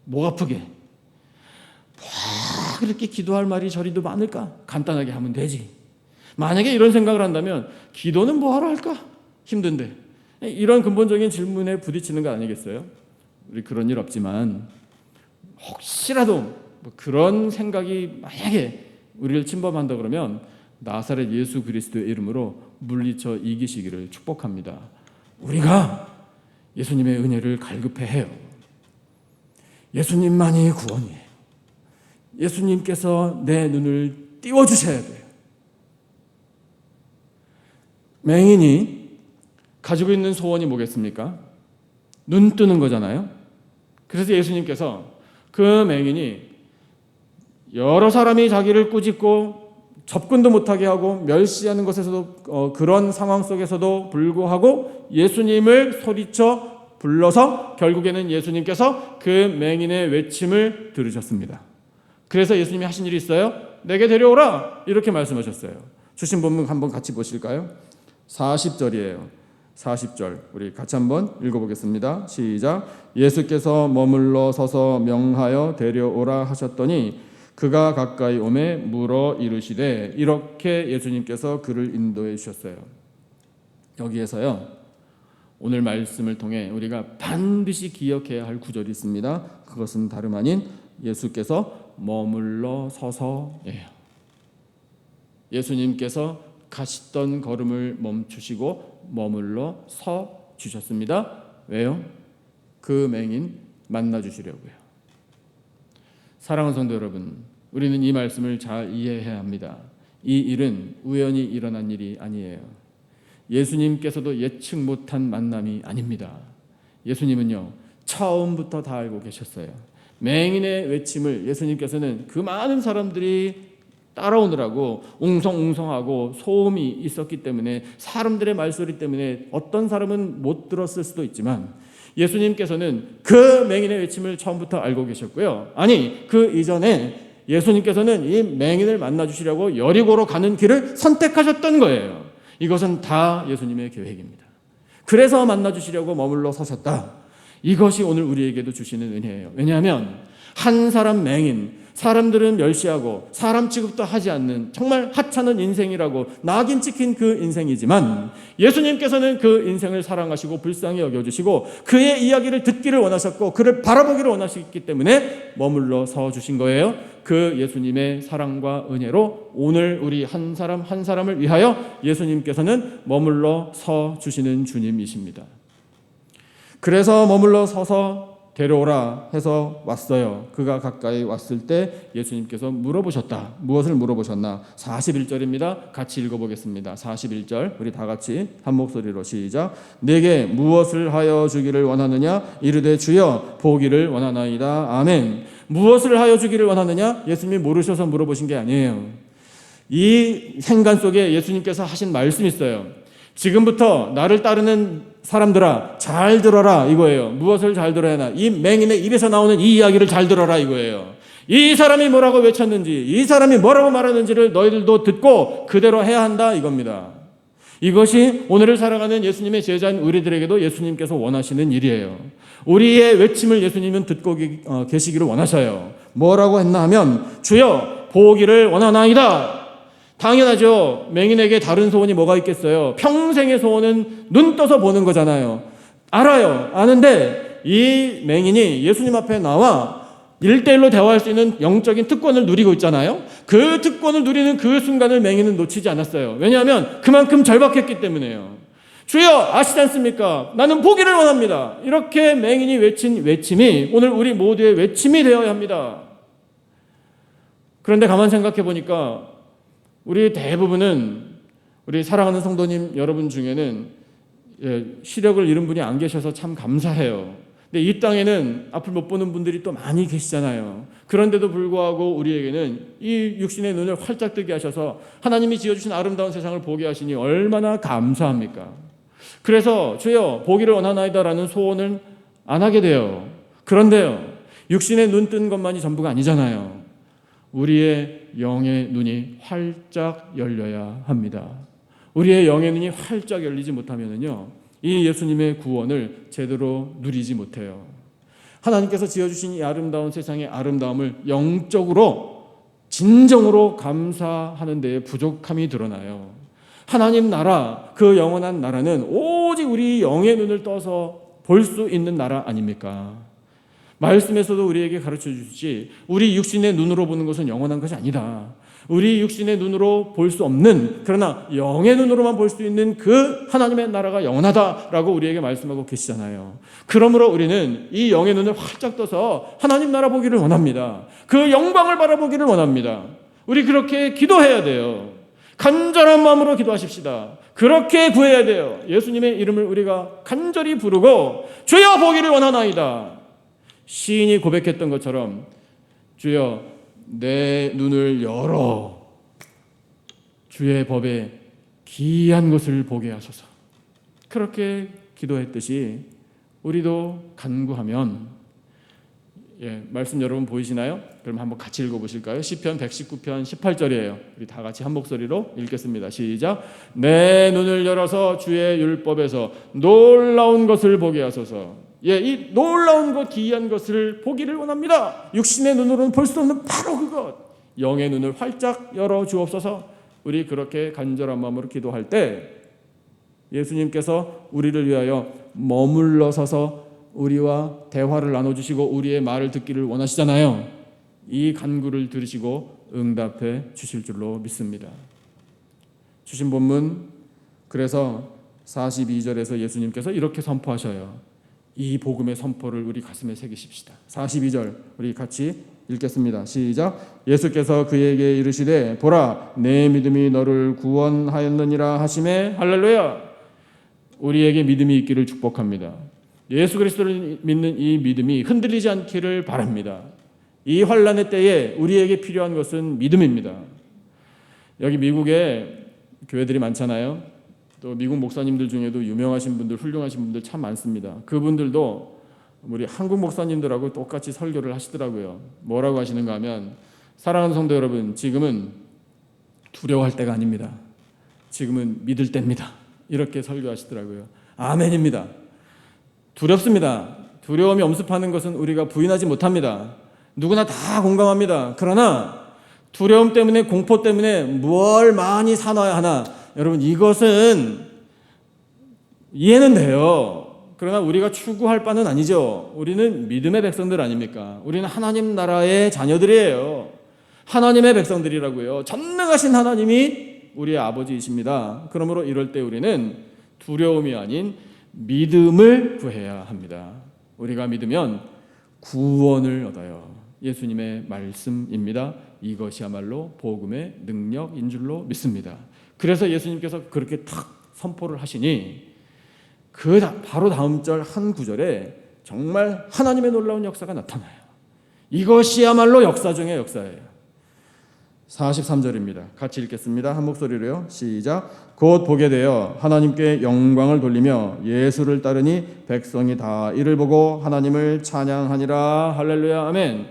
목 아프게. 뭐 그렇게 기도할 말이 저리도 많을까? 간단하게 하면 되지. 만약에 이런 생각을 한다면 기도는 뭐하러 할까? 힘든데. 이런 근본적인 질문에 부딪히는 거 아니겠어요? 우리 그런 일 없지만 혹시라도 뭐 그런 생각이 만약에 우리를 침범한다 그러면 나사렛 예수 그리스도의 이름으로 물리쳐 이기시기를 축복합니다. 우리가 예수님의 은혜를 갈급해해요. 예수님만이 구원이에요. 예수님께서 내 눈을 띄워주셔야 돼요. 맹인이 가지고 있는 소원이 뭐겠습니까? 눈 뜨는 거잖아요. 그래서 예수님께서 그 맹인이 여러 사람이 자기를 꾸짖고 접근도 못하게 하고 멸시하는 것에서도 그런 상황 속에서도 불구하고 예수님을 소리쳐 불러서 결국에는 예수님께서 그 맹인의 외침을 들으셨습니다. 그래서 예수님이 하신 일이 있어요. 내게 데려오라 이렇게 말씀하셨어요. 주신 본문 한번 같이 보실까요? 40절이에요. 40절 우리 같이 한번 읽어보겠습니다. 시작. 예수께서 머물러 서서 명하여 데려오라 하셨더니 그가 가까이 오매 물어 이르시되 이렇게 예수님께서 그를 인도해 주셨어요. 여기에서요 오늘 말씀을 통해 우리가 반드시 기억해야 할 구절이 있습니다. 그것은 다름 아닌 예수께서 머물러 서서예요. 예수님께서 가시던 걸음을 멈추시고 머물러 서 주셨습니다. 왜요? 그 맹인 만나 주시려고요. 사랑하는 성도 여러분, 우리는 이 말씀을 잘 이해해야 합니다. 이 일은 우연히 일어난 일이 아니에요. 예수님께서도 예측 못한 만남이 아닙니다. 예수님은요 처음부터 다 알고 계셨어요. 맹인의 외침을 예수님께서는 그 많은 사람들이 따라오느라고 웅성웅성하고 소음이 있었기 때문에 사람들의 말소리 때문에 어떤 사람은 못 들었을 수도 있지만 예수님께서는 그 맹인의 외침을 처음부터 알고 계셨고요. 아니 그 이전에 예수님께서는 이 맹인을 만나주시려고 여리고로 가는 길을 선택하셨던 거예요. 이것은 다 예수님의 계획입니다. 그래서 만나주시려고 머물러 서셨다. 이것이 오늘 우리에게도 주시는 은혜예요. 왜냐하면 한 사람 맹인, 사람들은 멸시하고 사람 취급도 하지 않는 정말 하찮은 인생이라고 낙인 찍힌 그 인생이지만 예수님께서는 그 인생을 사랑하시고 불쌍히 여겨주시고 그의 이야기를 듣기를 원하셨고 그를 바라보기를 원하셨기 때문에 머물러 서 주신 거예요. 그 예수님의 사랑과 은혜로 오늘 우리 한 사람 한 사람을 위하여 예수님께서는 머물러 서 주시는 주님이십니다. 그래서 머물러 서서 데려오라 해서 왔어요. 그가 가까이 왔을 때 예수님께서 물어보셨다. 무엇을 물어보셨나? 41절입니다. 같이 읽어보겠습니다. 41절 우리 다 같이 한 목소리로 시작. 내게 무엇을 하여 주기를 원하느냐? 이르되 주여 보기를 원하나이다. 아멘. 무엇을 하여 주기를 원하느냐? 예수님이 모르셔서 물어보신 게 아니에요. 이 생간 속에 예수님께서 하신 말씀이 있어요. 지금부터 나를 따르는 사람들아 잘 들어라 이거예요. 무엇을 잘 들어야 하나? 이 맹인의 입에서 나오는 이 이야기를 잘 들어라 이거예요. 이 사람이 뭐라고 외쳤는지 이 사람이 뭐라고 말하는지를 너희들도 듣고 그대로 해야 한다 이겁니다. 이것이 오늘을 살아가는 예수님의 제자인 우리들에게도 예수님께서 원하시는 일이에요. 우리의 외침을 예수님은 듣고 계시기를 원하셔요. 뭐라고 했나 하면 주여 보기를 원하나이다. 당연하죠. 맹인에게 다른 소원이 뭐가 있겠어요. 평생의 소원은 눈 떠서 보는 거잖아요. 알아요. 아는데 이 맹인이 예수님 앞에 나와 1대1로 대화할 수 있는 영적인 특권을 누리고 있잖아요. 그 특권을 누리는 그 순간을 맹인은 놓치지 않았어요. 왜냐하면 그만큼 절박했기 때문에요. 주여 아시지 않습니까? 나는 보기를 원합니다. 이렇게 맹인이 외친 외침이 오늘 우리 모두의 외침이 되어야 합니다. 그런데 가만 생각해 보니까 우리 대부분은 우리 사랑하는 성도님 여러분 중에는 시력을 잃은 분이 안 계셔서 참 감사해요. 근데 이 땅에는 앞을 못 보는 분들이 또 많이 계시잖아요. 그런데도 불구하고 우리에게는 이 육신의 눈을 활짝 뜨게 하셔서 하나님이 지어주신 아름다운 세상을 보게 하시니 얼마나 감사합니까? 그래서 주여 보기를 원하나이다라는 소원을 안 하게 돼요. 그런데요 육신의 눈 뜬 것만이 전부가 아니잖아요. 우리의 영의 눈이 활짝 열려야 합니다. 우리의 영의 눈이 활짝 열리지 못하면요, 이 예수님의 구원을 제대로 누리지 못해요. 하나님께서 지어주신 이 아름다운 세상의 아름다움을 영적으로 진정으로 감사하는 데에 부족함이 드러나요. 하나님 나라, 그 영원한 나라는 오직 우리 영의 눈을 떠서 볼 수 있는 나라 아닙니까? 말씀에서도 우리에게 가르쳐 주시지, 우리 육신의 눈으로 보는 것은 영원한 것이 아니다. 우리 육신의 눈으로 볼 수 없는, 그러나 영의 눈으로만 볼 수 있는 그 하나님의 나라가 영원하다라고 우리에게 말씀하고 계시잖아요. 그러므로 우리는 이 영의 눈을 활짝 떠서 하나님 나라 보기를 원합니다. 그 영광을 바라보기를 원합니다. 우리 그렇게 기도해야 돼요. 간절한 마음으로 기도하십시다. 그렇게 구해야 돼요. 예수님의 이름을 우리가 간절히 부르고 주여 보기를 원하나이다. 시인이 고백했던 것처럼 주여 내 눈을 열어 주의 법에 기이한 것을 보게 하소서. 그렇게 기도했듯이 우리도 간구하면, 말씀 여러분 보이시나요? 그럼 한번 같이 읽어보실까요? 시편 119편 18절이에요. 우리 다 같이 한 목소리로 읽겠습니다. 시작. 내 눈을 열어서 주의 율법에서 놀라운 것을 보게 하소서. 이 놀라운 것, 기이한 것을 보기를 원합니다. 육신의 눈으로는 볼 수 없는 바로 그것, 영의 눈을 활짝 열어 주옵소서. 우리 그렇게 간절한 마음으로 기도할 때 예수님께서 우리를 위하여 머물러 서서 우리와 대화를 나눠주시고 우리의 말을 듣기를 원하시잖아요. 이 간구를 들으시고 응답해 주실 줄로 믿습니다. 주신 본문, 그래서 42절에서 예수님께서 이렇게 선포하셔요. 이 복음의 선포를 우리 가슴에 새기십시다. 42절 우리 같이 읽겠습니다. 시작. 예수께서 그에게 이르시되 보라 내 믿음이 너를 구원하였느니라 하시매. 할렐루야. 우리에게 믿음이 있기를 축복합니다. 예수 그리스도를 믿는 이 믿음이 흔들리지 않기를 바랍니다. 이 환난의 때에 우리에게 필요한 것은 믿음입니다. 여기 미국에 교회들이 많잖아요. 또 미국 목사님들 중에도 유명하신 분들, 훌륭하신 분들 참 많습니다. 그분들도 우리 한국 목사님들하고 똑같이 설교를 하시더라고요. 뭐라고 하시는가 하면, 사랑하는 성도 여러분, 지금은 두려워할 때가 아닙니다. 지금은 믿을 때입니다. 이렇게 설교하시더라고요. 아멘입니다. 두렵습니다. 두려움이 엄습하는 것은 우리가 부인하지 못합니다. 누구나 다 공감합니다. 그러나 두려움 때문에, 공포 때문에 뭘 많이 사놔야 하나? 여러분, 이것은 이해는 돼요. 그러나 우리가 추구할 바는 아니죠. 우리는 믿음의 백성들 아닙니까? 우리는 하나님 나라의 자녀들이에요. 하나님의 백성들이라고요. 전능하신 하나님이 우리의 아버지이십니다. 그러므로 이럴 때 우리는 두려움이 아닌 믿음을 구해야 합니다. 우리가 믿으면 구원을 얻어요. 예수님의 말씀입니다. 이것이야말로 복음의 능력인 줄로 믿습니다. 그래서 예수님께서 그렇게 탁 선포를 하시니 그 바로 다음 절 한 구절에 정말 하나님의 놀라운 역사가 나타나요. 이것이야말로 역사 중의 역사예요. 43절입니다. 같이 읽겠습니다. 한 목소리로요. 시작. 곧 보게 되어 하나님께 영광을 돌리며 예수를 따르니 백성이 다 이를 보고 하나님을 찬양하니라. 할렐루야. 아멘.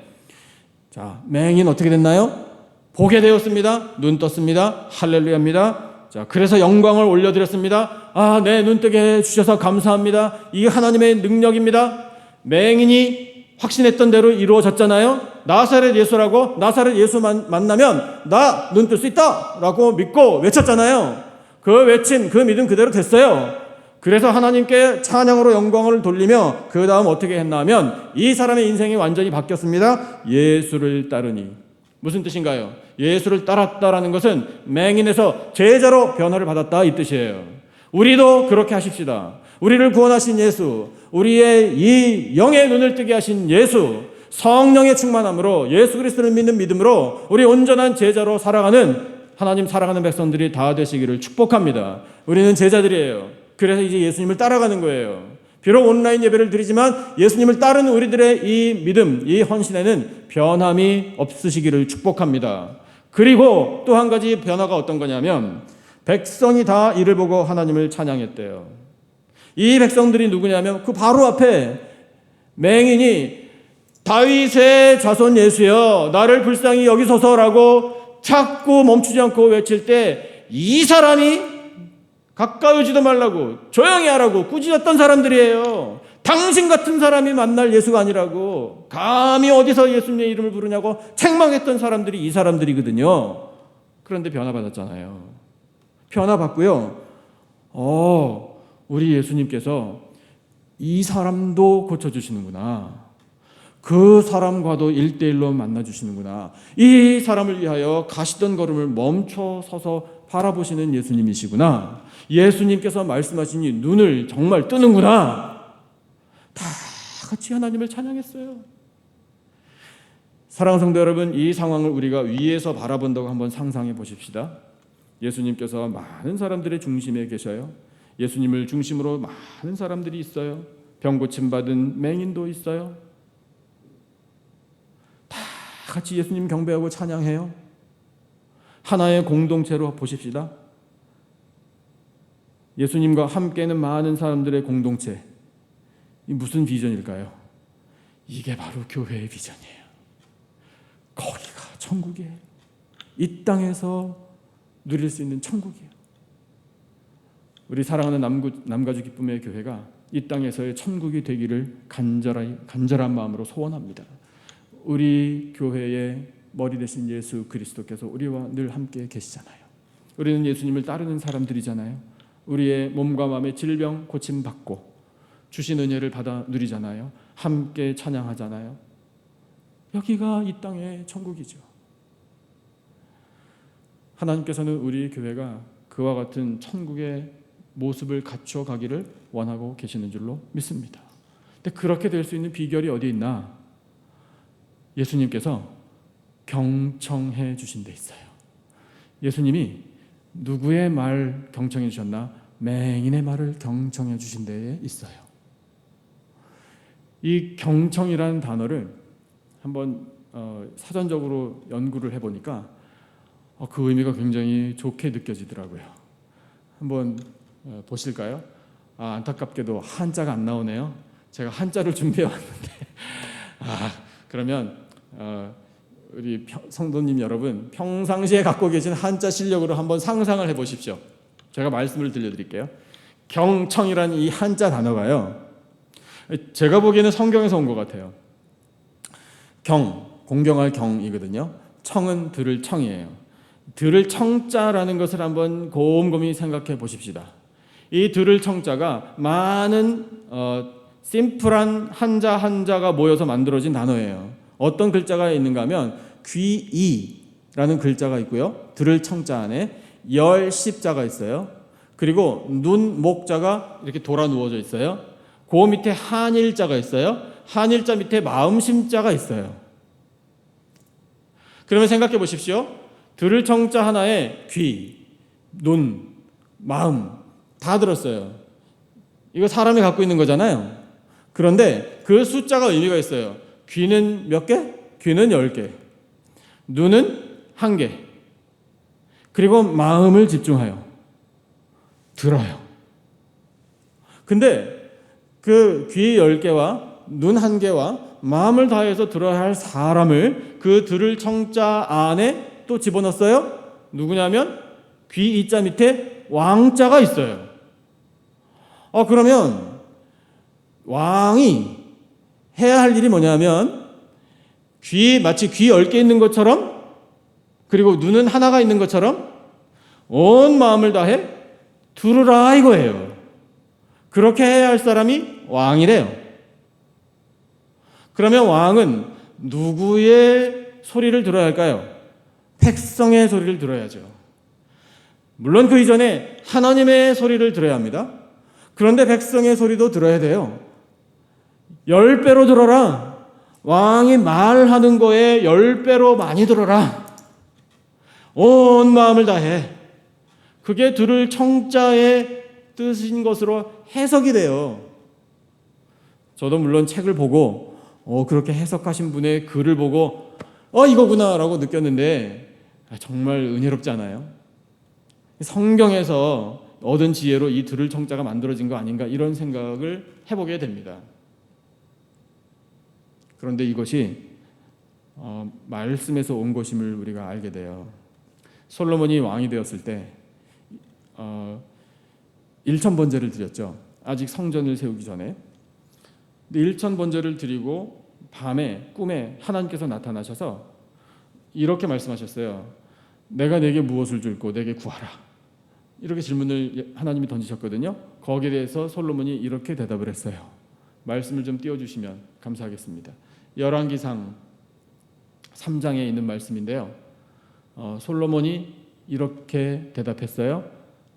자, 맹인 어떻게 됐나요? 보게 되었습니다. 눈 떴습니다. 할렐루야입니다. 자, 그래서 영광을 올려드렸습니다. 아, 네, 눈 뜨게 해주셔서 감사합니다. 이게 하나님의 능력입니다. 맹인이 확신했던 대로 이루어졌잖아요. 나사렛 예수라고, 나사렛 예수 만나면 나 눈 뜰 수 있다 라고 믿고 외쳤잖아요. 그 외침, 그 믿음 그대로 됐어요. 그래서 하나님께 찬양으로 영광을 돌리며 그 다음 어떻게 했나 하면 이 사람의 인생이 완전히 바뀌었습니다. 예수를 따르니. 무슨 뜻인가요? 예수를 따랐다라는 것은 맹인에서 제자로 변화를 받았다 이 뜻이에요. 우리도 그렇게 하십시다. 우리를 구원하신 예수, 우리의 이 영의 눈을 뜨게 하신 예수, 성령의 충만함으로 예수 그리스도를 믿는 믿음으로 우리 온전한 제자로 살아가는, 하나님 사랑하는 백성들이 다 되시기를 축복합니다. 우리는 제자들이에요. 그래서 이제 예수님을 따라가는 거예요. 비록 온라인 예배를 드리지만 예수님을 따르는 우리들의 이 믿음, 이 헌신에는 변함이 없으시기를 축복합니다. 그리고 또 한 가지 변화가 어떤 거냐면 백성이 다 이를 보고 하나님을 찬양했대요. 이 백성들이 누구냐면 그 바로 앞에 맹인이 다윗의 자손 예수여 나를 불쌍히 여기소서라고 자꾸 멈추지 않고 외칠 때 이 사람이 가까이 오지도 말라고 조용히 하라고 꾸짖었던 사람들이에요. 당신 같은 사람이 만날 예수가 아니라고 감히 어디서 예수님의 이름을 부르냐고 책망했던 사람들이 이 사람들이거든요. 그런데 변화받았잖아요. 변화받고요. 우리 예수님께서 이 사람도 고쳐주시는구나. 그 사람과도 1대1로 만나주시는구나. 이 사람을 위하여 가시던 걸음을 멈춰 서서 바라보시는 예수님이시구나. 예수님께서 말씀하시니 눈을 정말 뜨는구나. 다 같이 하나님을 찬양했어요. 사랑하는 성도 여러분, 이 상황을 우리가 위에서 바라본다고 한번 상상해 보십시다. 예수님께서 많은 사람들의 중심에 계셔요. 예수님을 중심으로 많은 사람들이 있어요. 병 고침받은 맹인도 있어요. 다 같이 예수님 경배하고 찬양해요. 하나의 공동체로 보십시다. 예수님과 함께는 많은 사람들의 공동체. 이 무슨 비전일까요? 이게 바로 교회의 비전이에요. 거기가 천국이에요. 이 땅에서 누릴 수 있는 천국이에요. 우리 사랑하는 남가주 기쁨의 교회가 이 땅에서의 천국이 되기를 간절한 마음으로 소원합니다. 우리 교회의 머리 되신 예수 그리스도께서 우리와 늘 함께 계시잖아요. 우리는 예수님을 따르는 사람들이잖아요. 우리의 몸과 마음의 질병 고침받고 주신 은혜를 받아 누리잖아요. 함께 찬양하잖아요. 여기가 이 땅의 천국이죠. 하나님께서는 우리 교회가 그와 같은 천국의 모습을 갖춰 가기를 원하고 계시는 줄로 믿습니다. 근데 그렇게 될 수 있는 비결이 어디 있나? 예수님께서 경청해 주신 데 있어요. 예수님이 누구의 말 경청해 주셨나? 맹인의 말을 경청해 주신 데에 있어요. 이 경청이라는 단어를 한번 사전적으로 연구를 해보니까 그 의미가 굉장히 좋게 느껴지더라고요. 한번 보실까요? 안타깝게도 한자가 안 나오네요. 제가 한자를 준비해 왔는데 그러면 우리 성도님 여러분 평상시에 갖고 계신 한자 실력으로 한번 상상을 해보십시오. 제가 말씀을 들려드릴게요. 경청이라는 이 한자 단어가요, 제가 보기에는 성경에서 온 것 같아요. 공경할 경이거든요. 청은 들을 청이에요. 들을 청자라는 것을 한번 곰곰이 생각해 보십시다. 이 들을 청자가 많은 심플한 한자가 모여서 만들어진 단어예요. 어떤 글자가 있는가 하면 귀이라는 글자가 있고요. 들을 청자 안에 열 십자가 있어요. 그리고 눈 목자가 이렇게 돌아 누워져 있어요. 그 밑에 한일자가 있어요. 한일자 밑에 마음심자가 있어요. 그러면 생각해 보십시오. 들을 청자 하나에 귀, 눈, 마음 다 들었어요. 이거 사람이 갖고 있는 거잖아요. 그런데 그 숫자가 의미가 있어요. 귀는 몇 개? 귀는 10개. 눈은 1개. 그리고 마음을 집중하여 들어요. 근데 그 귀 10개와 눈 1개와 마음을 다해서 들어야 할 사람을 그 들을 청자 안에 또 집어넣었어요. 누구냐면 귀 이자 밑에 왕자가 있어요. 그러면 왕이 해야 할 일이 뭐냐면 마치 귀 10개 있는 것처럼, 그리고 눈은 하나가 있는 것처럼 온 마음을 다해 들으라 이거예요. 그렇게 해야 할 사람이 왕이래요. 그러면 왕은 누구의 소리를 들어야 할까요? 백성의 소리를 들어야죠. 물론 그 이전에 하나님의 소리를 들어야 합니다. 그런데 백성의 소리도 들어야 돼요. 10배로 들어라. 왕이 말하는 거에 10배로 많이 들어라. 온 마음을 다해. 그게 들을 청자의 뜻인 것으로 해석이 돼요. 저도 물론 책을 보고 그렇게 해석하신 분의 글을 보고 이거구나 라고 느꼈는데 정말 은혜롭지 않아요? 성경에서 얻은 지혜로 이 들을 청자가 만들어진 거 아닌가 이런 생각을 해보게 됩니다. 그런데 이것이 말씀에서 온 것임을 우리가 알게 돼요. 솔로몬이 왕이 되었을 때 1,000번제를 드렸죠. 아직 성전을 세우기 전에. 1,000번제를 드리고 밤에 꿈에 하나님께서 나타나셔서 이렇게 말씀하셨어요. 내가 내게 무엇을 줄고 내게 구하라. 이렇게 질문을 하나님이 던지셨거든요. 거기에 대해서 솔로몬이 이렇게 대답을 했어요. 말씀을 좀 띄워주시면 감사하겠습니다. 열왕기상 3장에 있는 말씀인데요. 솔로몬이 이렇게 대답했어요.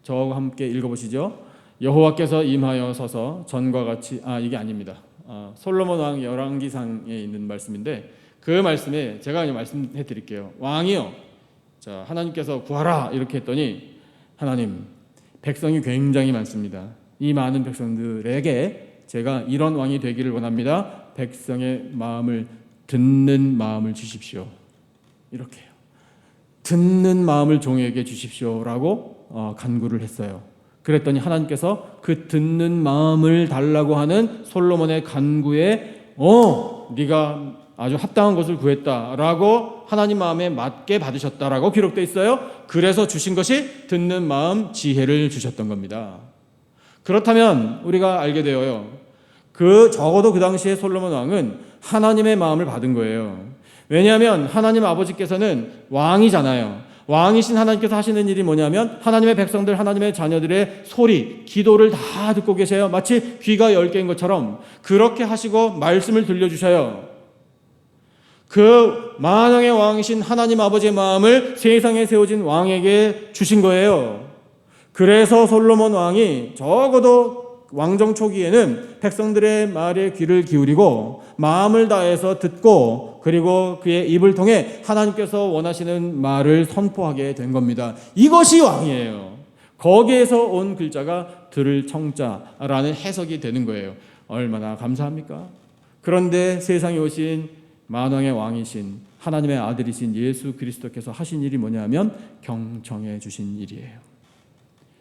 저와 함께 읽어보시죠. 여호와께서 임하여 서서 전과 같이 이게 아닙니다. 솔로몬 왕 열왕기상에 있는 말씀인데 그 말씀에 제가 그냥 말씀해 드릴게요. 왕이요, 자 하나님께서 구하라 이렇게 했더니 하나님, 백성이 굉장히 많습니다. 이 많은 백성들에게 제가 이런 왕이 되기를 원합니다. 백성의 마음을 듣는 마음을 주십시오. 이렇게요. 듣는 마음을 종에게 주십시오라고 간구를 했어요. 그랬더니 하나님께서 그 듣는 마음을 달라고 하는 솔로몬의 간구에 네가 아주 합당한 것을 구했다라고 하나님 마음에 맞게 받으셨다라고 기록되어 있어요. 그래서 주신 것이 듣는 마음, 지혜를 주셨던 겁니다. 그렇다면 우리가 알게 되어요. 적어도 그 당시에 솔로몬 왕은 하나님의 마음을 받은 거예요. 왜냐하면 하나님 아버지께서는 왕이잖아요. 왕이신 하나님께서 하시는 일이 뭐냐면 하나님의 백성들, 하나님의 자녀들의 소리, 기도를 다 듣고 계세요. 마치 귀가 10개인 것처럼 그렇게 하시고 말씀을 들려주셔요. 그 만왕의 왕이신 하나님 아버지의 마음을 세상에 세워진 왕에게 주신 거예요. 그래서 솔로몬 왕이 적어도 왕정 초기에는 백성들의 말에 귀를 기울이고 마음을 다해서 듣고 그리고 그의 입을 통해 하나님께서 원하시는 말을 선포하게 된 겁니다. 이것이 왕이에요. 거기에서 온 글자가 들을 청자라는 해석이 되는 거예요. 얼마나 감사합니까? 그런데 세상에 오신 만왕의 왕이신 하나님의 아들이신 예수 그리스도께서 하신 일이 뭐냐면 경청해 주신 일이에요.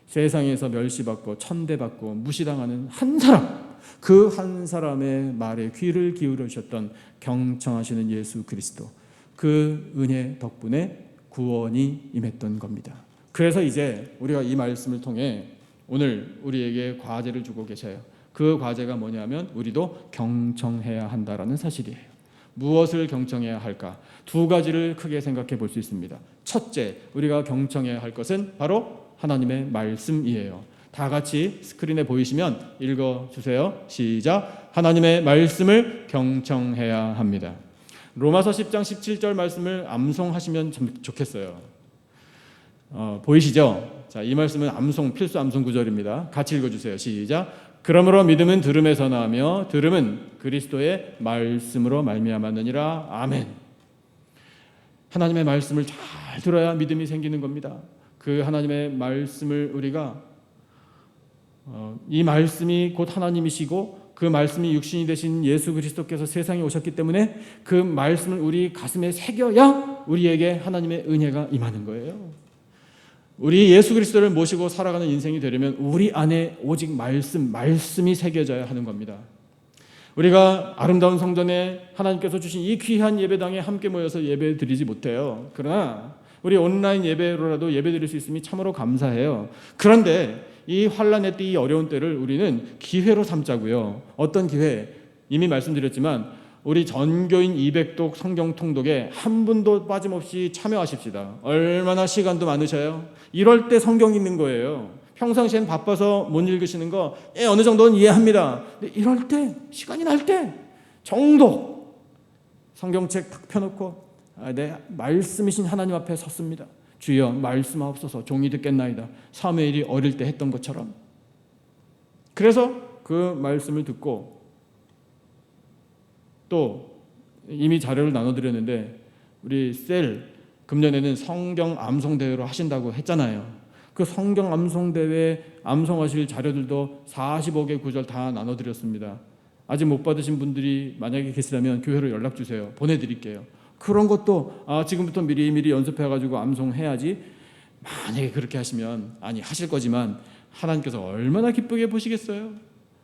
세상에서 멸시받고 천대받고 무시당하는 한 사람, 그 한 사람의 말에 귀를 기울여 주셨던 경청하시는 예수 그리스도, 그 은혜 덕분에 구원이 임했던 겁니다. 그래서 이제 우리가 이 말씀을 통해 오늘 우리에게 과제를 주고 계셔요. 그 과제가 뭐냐면 우리도 경청해야 한다라는 사실이에요. 무엇을 경청해야 할까? 두 가지를 크게 생각해 볼 수 있습니다. 첫째, 우리가 경청해야 할 것은 바로 하나님의 말씀이에요. 다 같이 스크린에 보이시면 읽어주세요. 시작. 하나님의 말씀을 경청해야 합니다. 로마서 10장 17절 말씀을 암송하시면 좋겠어요. 보이시죠? 자, 이 말씀은 필수 암송 구절입니다. 같이 읽어주세요. 시작. 그러므로 믿음은 들음에서 나며 들음은 그리스도의 말씀으로 말미암았느니라. 아멘. 하나님의 말씀을 잘 들어야 믿음이 생기는 겁니다. 그 하나님의 말씀을 우리가 이 말씀이 곧 하나님이시고 그 말씀이 육신이 되신 예수 그리스도께서 세상에 오셨기 때문에 그 말씀을 우리 가슴에 새겨야 우리에게 하나님의 은혜가 임하는 거예요. 우리 예수 그리스도를 모시고 살아가는 인생이 되려면 우리 안에 오직 말씀이 새겨져야 하는 겁니다. 우리가 아름다운 성전에 하나님께서 주신 이 귀한 예배당에 함께 모여서 예배 드리지 못해요. 그러나 우리 온라인 예배로라도 예배 드릴 수 있음이 참으로 감사해요. 그런데 이 환난의 때, 이 어려운 때를 우리는 기회로 삼자고요. 어떤 기회? 이미 말씀드렸지만 우리 전교인 200독 성경 통독에 한 분도 빠짐없이 참여하십시다. 얼마나 시간도 많으셔요? 이럴 때 성경 읽는 거예요. 평상시엔 바빠서 못 읽으시는 거 어느 정도는 이해합니다. 근데 이럴 때, 시간이 날 때 정독 성경책 탁 펴놓고 내 말씀이신 하나님 앞에 섰습니다. 주여 말씀하옵소서, 종이 듣겠나이다. 사무엘이 어릴 때 했던 것처럼. 그래서 그 말씀을 듣고 또 이미 자료를 나눠드렸는데 우리 금년에는 성경 암송대회로 하신다고 했잖아요. 그 성경 암송대회 암송하실 자료들도 45개 구절 다 나눠드렸습니다. 아직 못 받으신 분들이 만약에 계시다면 교회로 연락주세요. 보내드릴게요. 그런 것도 지금부터 미리 연습해가지고 암송해야지. 만약에 그렇게 하시면 하실 거지만 하나님께서 얼마나 기쁘게 보시겠어요?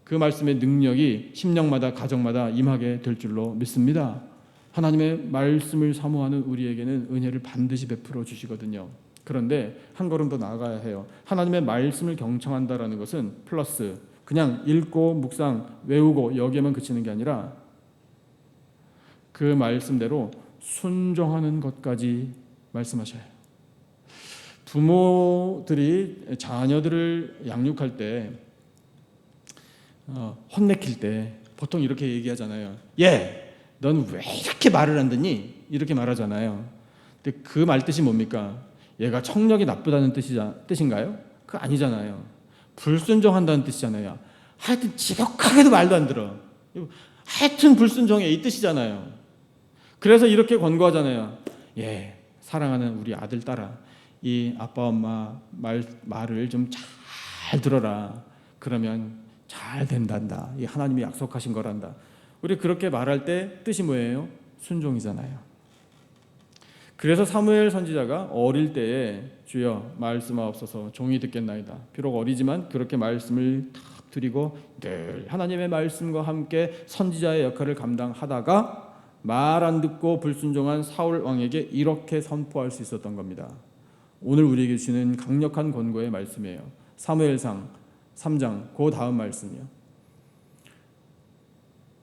그 말씀의 능력이 심령마다 가정마다 임하게 될 줄로 믿습니다. 하나님의 말씀을 사모하는 우리에게는 은혜를 반드시 베풀어 주시거든요. 그런데 한 걸음 더 나아가야 해요. 하나님의 말씀을 경청한다라는 것은 플러스 그냥 읽고 묵상 외우고 여기에만 그치는 게 아니라 그 말씀대로 순종하는 것까지 말씀하셔요. 부모들이 자녀들을 양육할 때 혼내킬 때 보통 이렇게 얘기하잖아요. 넌 왜 이렇게 말을 안 듣니? 이렇게 말하잖아요. 근데 그 말 뜻이 뭡니까? 얘가 청력이 나쁘다는 뜻인가요? 그거 아니잖아요. 불순종한다는 뜻이잖아요. 하여튼 지독하게도 말도 안 들어. 하여튼 불순종해 이 뜻이잖아요. 그래서 이렇게 권고하잖아요. 사랑하는 우리 아들 딸아, 이 아빠 엄마 말을 좀 잘 들어라. 그러면 잘 된단다. 이 하나님이 약속하신 거란다. 우리 그렇게 말할 때 뜻이 뭐예요? 순종이잖아요. 그래서 사무엘 선지자가 어릴 때에 주여 말씀하옵소서 종이 듣겠나이다. 비록 어리지만 그렇게 말씀을 탁 드리고 늘 하나님의 말씀과 함께 선지자의 역할을 감당하다가 말 안 듣고 불순종한 사울 왕에게 이렇게 선포할 수 있었던 겁니다. 오늘 우리에게 주시는 강력한 권고의 말씀이에요. 사무엘상 3장 그 다음 말씀이요.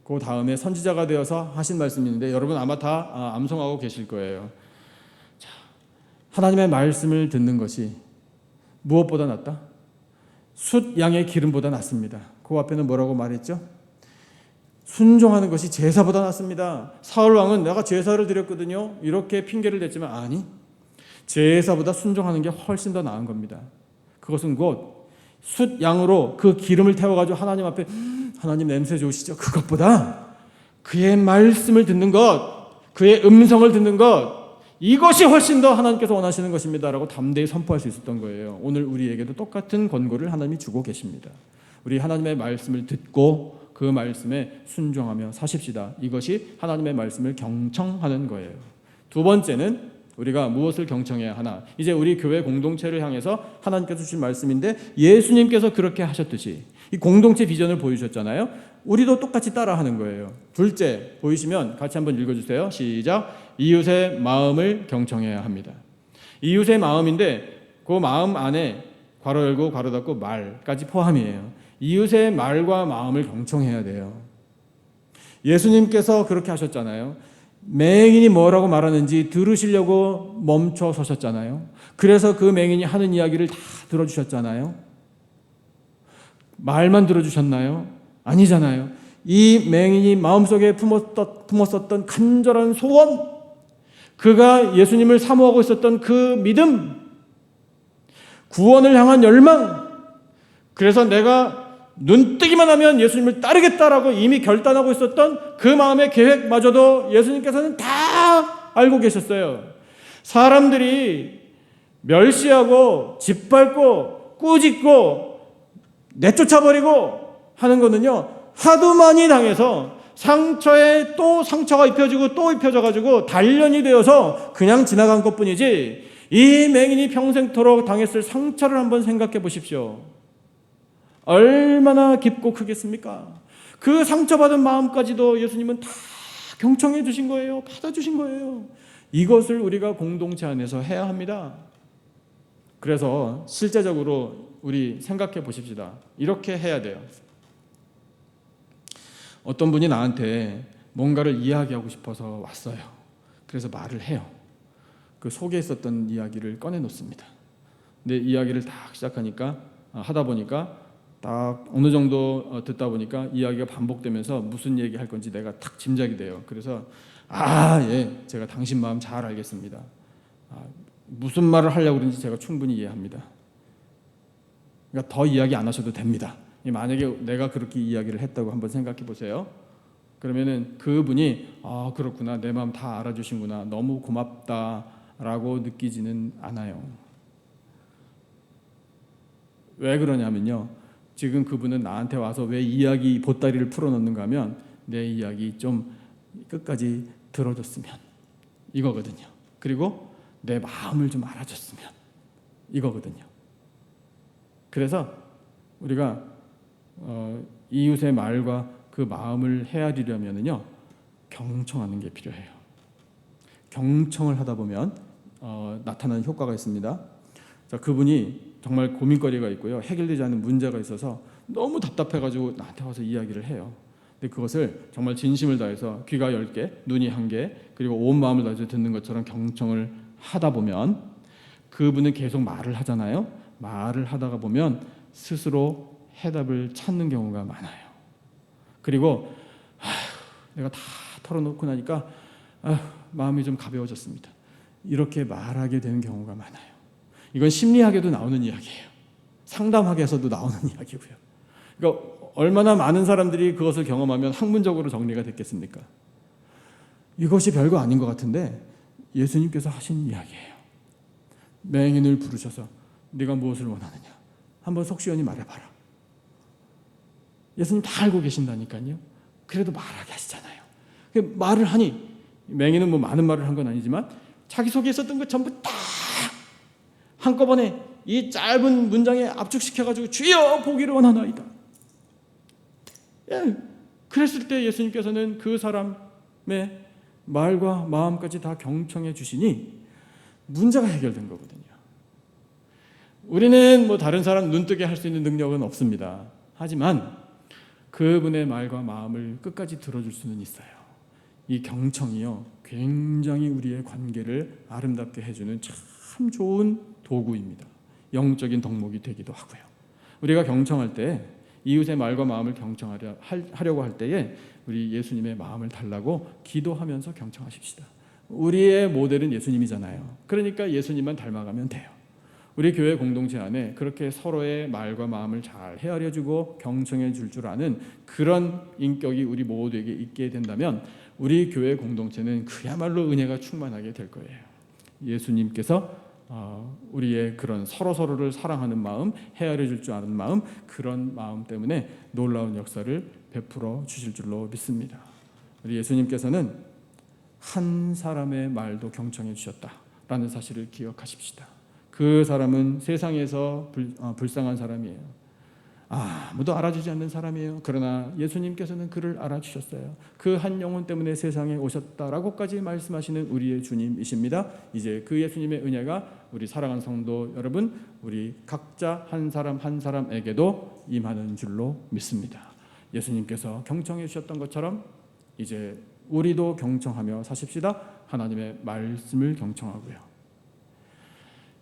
그 다음에 선지자가 되어서 하신 말씀인데 여러분 아마 다 암송하고 계실 거예요. 자, 하나님의 말씀을 듣는 것이 무엇보다 낫다? 숫 양의 기름보다 낫습니다. 그 앞에는 뭐라고 말했죠? 순종하는 것이 제사보다 낫습니다. 사울 왕은 내가 제사를 드렸거든요. 이렇게 핑계를 댔지만 아니, 제사보다 순종하는 게 훨씬 더 나은 겁니다. 그것은 곧 숫 양으로 그 기름을 태워가지고 하나님 앞에 하나님 냄새 좋으시죠? 그것보다 그의 말씀을 듣는 것, 그의 음성을 듣는 것, 이것이 훨씬 더 하나님께서 원하시는 것입니다 라고 담대히 선포할 수 있었던 거예요. 오늘 우리에게도 똑같은 권고를 하나님이 주고 계십니다. 우리 하나님의 말씀을 듣고 그 말씀에 순종하며 사십시다. 이것이 하나님의 말씀을 경청하는 거예요. 두 번째는 우리가 무엇을 경청해야 하나? 이제 우리 교회 공동체를 향해서 하나님께서 주신 말씀인데 예수님께서 그렇게 하셨듯이 이 공동체 비전을 보여주셨잖아요. 우리도 똑같이 따라하는 거예요. 둘째 보이시면 같이 한번 읽어주세요. 시작. 이웃의 마음을 경청해야 합니다. 이웃의 마음인데 그 마음 안에 괄호 열고 괄호 닫고 말까지 포함이에요. 이웃의 말과 마음을 경청해야 돼요. 예수님께서 그렇게 하셨잖아요. 맹인이 뭐라고 말하는지 들으시려고 멈춰 서셨잖아요. 그래서 그 맹인이 하는 이야기를 다 들어주셨잖아요. 말만 들어주셨나요? 아니잖아요. 이 맹인이 마음속에 품었었던 간절한 소원, 그가 예수님을 사모하고 있었던 그 믿음, 구원을 향한 열망, 그래서 내가 눈뜨기만 하면 예수님을 따르겠다라고 이미 결단하고 있었던 그 마음의 계획마저도 예수님께서는 다 알고 계셨어요. 사람들이 멸시하고 짓밟고 꾸짖고 내쫓아버리고 하는 거는요, 하도 많이 당해서 상처에 또 상처가 입혀지고 또 입혀져가지고 단련이 되어서 그냥 지나간 것뿐이지, 이 맹인이 평생토록 당했을 상처를 한번 생각해 보십시오. 얼마나 깊고 크겠습니까? 그 상처받은 마음까지도 예수님은 다 경청해 주신 거예요. 받아주신 거예요. 이것을 우리가 공동체 안에서 해야 합니다. 그래서 실제적으로 우리 생각해 보십시다. 이렇게 해야 돼요. 어떤 분이 나한테 뭔가를 이야기하고 싶어서 왔어요. 그래서 말을 해요. 그 속에 있었던 이야기를 꺼내놓습니다. 근데 이야기를 딱 시작하니까 하다 보니까 딱 어느 정도 듣다 보니까 이야기가 반복되면서 무슨 얘기 할 건지 내가 탁 짐작이 돼요. 그래서 제가 당신 마음 잘 알겠습니다. 무슨 말을 하려고 그러는지 제가 충분히 이해합니다. 그러니까 더 이야기 안 하셔도 됩니다. 만약에 내가 그렇게 이야기를 했다고 한번 생각해 보세요. 그러면은 그분이 그렇구나, 내 마음 다 알아주신구나, 너무 고맙다라고 느끼지는 않아요. 왜 그러냐면요, 지금 그분은 나한테 와서 왜 이야기 보따리를 풀어놓는가 하면 내 이야기 좀 끝까지 들어줬으면 이거거든요. 그리고 내 마음을 좀 알아줬으면 이거거든요. 그래서 우리가 이웃의 말과 그 마음을 헤아리려면은요, 경청하는 게 필요해요. 경청을 하다 보면 나타나는 효과가 있습니다. 자, 그분이 정말 고민거리가 있고요, 해결되지 않는 문제가 있어서 너무 답답해가지고 나한테 와서 이야기를 해요. 근데 그것을 정말 진심을 다해서 귀가 10개, 눈이 1개, 그리고 온 마음을 다해서 듣는 것처럼 경청을 하다 보면 그분은 계속 말을 하잖아요. 말을 하다가 보면 스스로 해답을 찾는 경우가 많아요. 그리고 내가 다 털어놓고 나니까 마음이 좀 가벼워졌습니다. 이렇게 말하게 되는 경우가 많아요. 이건 심리학에도 나오는 이야기예요. 상담학에서도 나오는 이야기고요. 그러니까 얼마나 많은 사람들이 그것을 경험하면 학문적으로 정리가 됐겠습니까? 이것이 별거 아닌 것 같은데 예수님께서 하신 이야기예요. 맹인을 부르셔서 네가 무엇을 원하느냐, 한번 속 시원히 말해봐라. 예수님 다 알고 계신다니까요. 그래도 말하게 하시잖아요. 말을 하니, 맹인은 뭐 많은 말을 한 건 아니지만 자기 속에 있었던 것 전부 다 한꺼번에 이 짧은 문장에 압축시켜가지고 주여 보기를 원하나이다. 예, 그랬을 때 예수님께서는 그 사람의 말과 마음까지 다 경청해 주시니 문제가 해결된 거거든요. 우리는 뭐 다른 사람 눈뜨게 할 수 있는 능력은 없습니다. 하지만 그분의 말과 마음을 끝까지 들어줄 수는 있어요. 이 경청이요, 굉장히 우리의 관계를 아름답게 해주는 참 좋은 도구입니다. 영적인 덕목이 되기도 하고요. 우리가 경청할 때, 이웃의 말과 마음을 경청하려고 할 때에 우리 예수님의 마음을 달라고 기도하면서 경청하십시다. 우리의 모델은 예수님이잖아요. 그러니까 예수님만 닮아가면 돼요. 우리 교회 공동체 안에 그렇게 서로의 말과 마음을 잘 헤아려주고 경청해 줄 아는 그런 인격이 우리 모두에게 있게 된다면 우리 교회 공동체는 그야말로 은혜가 충만하게 될 거예요. 예수님께서 우리의 그런 서로서로를 사랑하는 마음, 헤아려 줄 아는 마음, 그런 마음 때문에 놀라운 역사를 베풀어 주실 줄로 믿습니다. 우리 예수님께서는 한 사람의 말도 경청해 주셨다라는 사실을 기억하십시다. 그 사람은 세상에서 불쌍한 사람이에요. 아무도 알아주지 않는 사람이에요. 그러나 예수님께서는 그를 알아주셨어요. 그 한 영혼 때문에 세상에 오셨다라고까지 말씀하시는 우리의 주님이십니다. 이제 그 예수님의 은혜가 우리 사랑하는 성도 여러분, 우리 각자 한 사람 한 사람에게도 임하는 줄로 믿습니다. 예수님께서 경청해 주셨던 것처럼 이제 우리도 경청하며 사십시다. 하나님의 말씀을 경청하고요,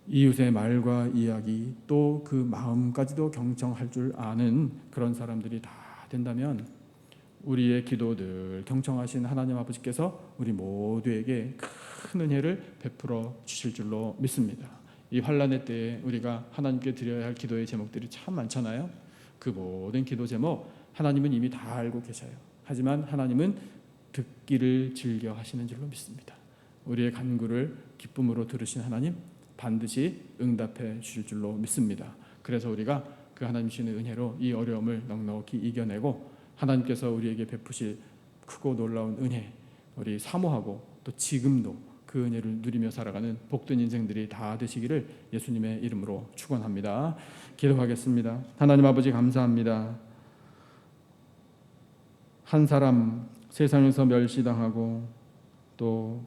이웃의 말과 이야기 또 그 마음까지도 경청할 줄 아는 그런 사람들이 다 된다면 우리의 기도들 경청하신 하나님 아버지께서 우리 모두에게 큰 은혜를 베풀어 주실 줄로 믿습니다. 이 환난의 때에 우리가 하나님께 드려야 할 기도의 제목들이 참 많잖아요. 그 모든 기도 제목 하나님은 이미 다 알고 계셔요. 하지만 하나님은 듣기를 즐겨 하시는 줄로 믿습니다. 우리의 간구를 기쁨으로 들으신 하나님 반드시 응답해 주실 줄로 믿습니다. 그래서 우리가 그 하나님 주시는 은혜로 이 어려움을 넉넉히 이겨내고 하나님께서 우리에게 베푸실 크고 놀라운 은혜, 우리 사모하고 또 지금도 그 은혜를 누리며 살아가는 복된 인생들이 다 되시기를 예수님의 이름으로 축원합니다. 기도하겠습니다. 하나님 아버지 감사합니다. 한 사람 세상에서 멸시당하고 또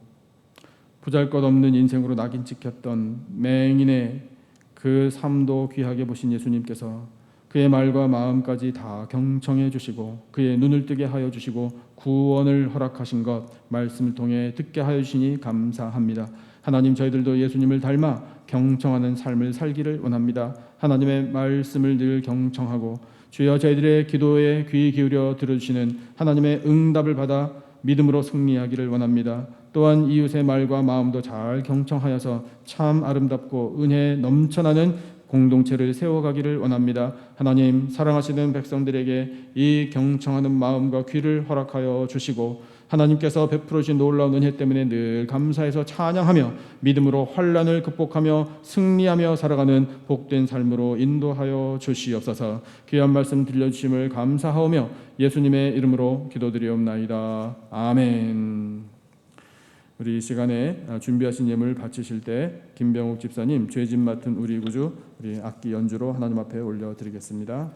보잘것없는 인생으로 낙인 찍혔던 맹인의 그 삶도 귀하게 보신 예수님께서 그의 말과 마음까지 다 경청해 주시고 그의 눈을 뜨게 하여 주시고 구원을 허락하신 것 말씀을 통해 듣게 하여 주시니 감사합니다. 하나님, 저희들도 예수님을 닮아 경청하는 삶을 살기를 원합니다. 하나님의 말씀을 늘 경청하고 주여 저희들의 기도에 귀 기울여 들어주시는 하나님의 응답을 받아 믿음으로 승리하기를 원합니다. 또한 이웃의 말과 마음도 잘 경청하여서 참 아름답고 은혜 넘쳐나는 공동체를 세워가기를 원합니다. 하나님, 사랑하시는 백성들에게 이 경청하는 마음과 귀를 허락하여 주시고 하나님께서 베풀어 주신 놀라운 은혜 때문에 늘 감사해서 찬양하며 믿음으로 환난을 극복하며 승리하며 살아가는 복된 삶으로 인도하여 주시옵소서. 귀한 말씀 들려주심을 감사하오며 예수님의 이름으로 기도드리옵나이다. 아멘. 우리 이 시간에 준비하신 예물 바치실 때 김병욱 집사님 죄짐 맡은 우리 구주 우리 악기 연주로 하나님 앞에 올려드리겠습니다.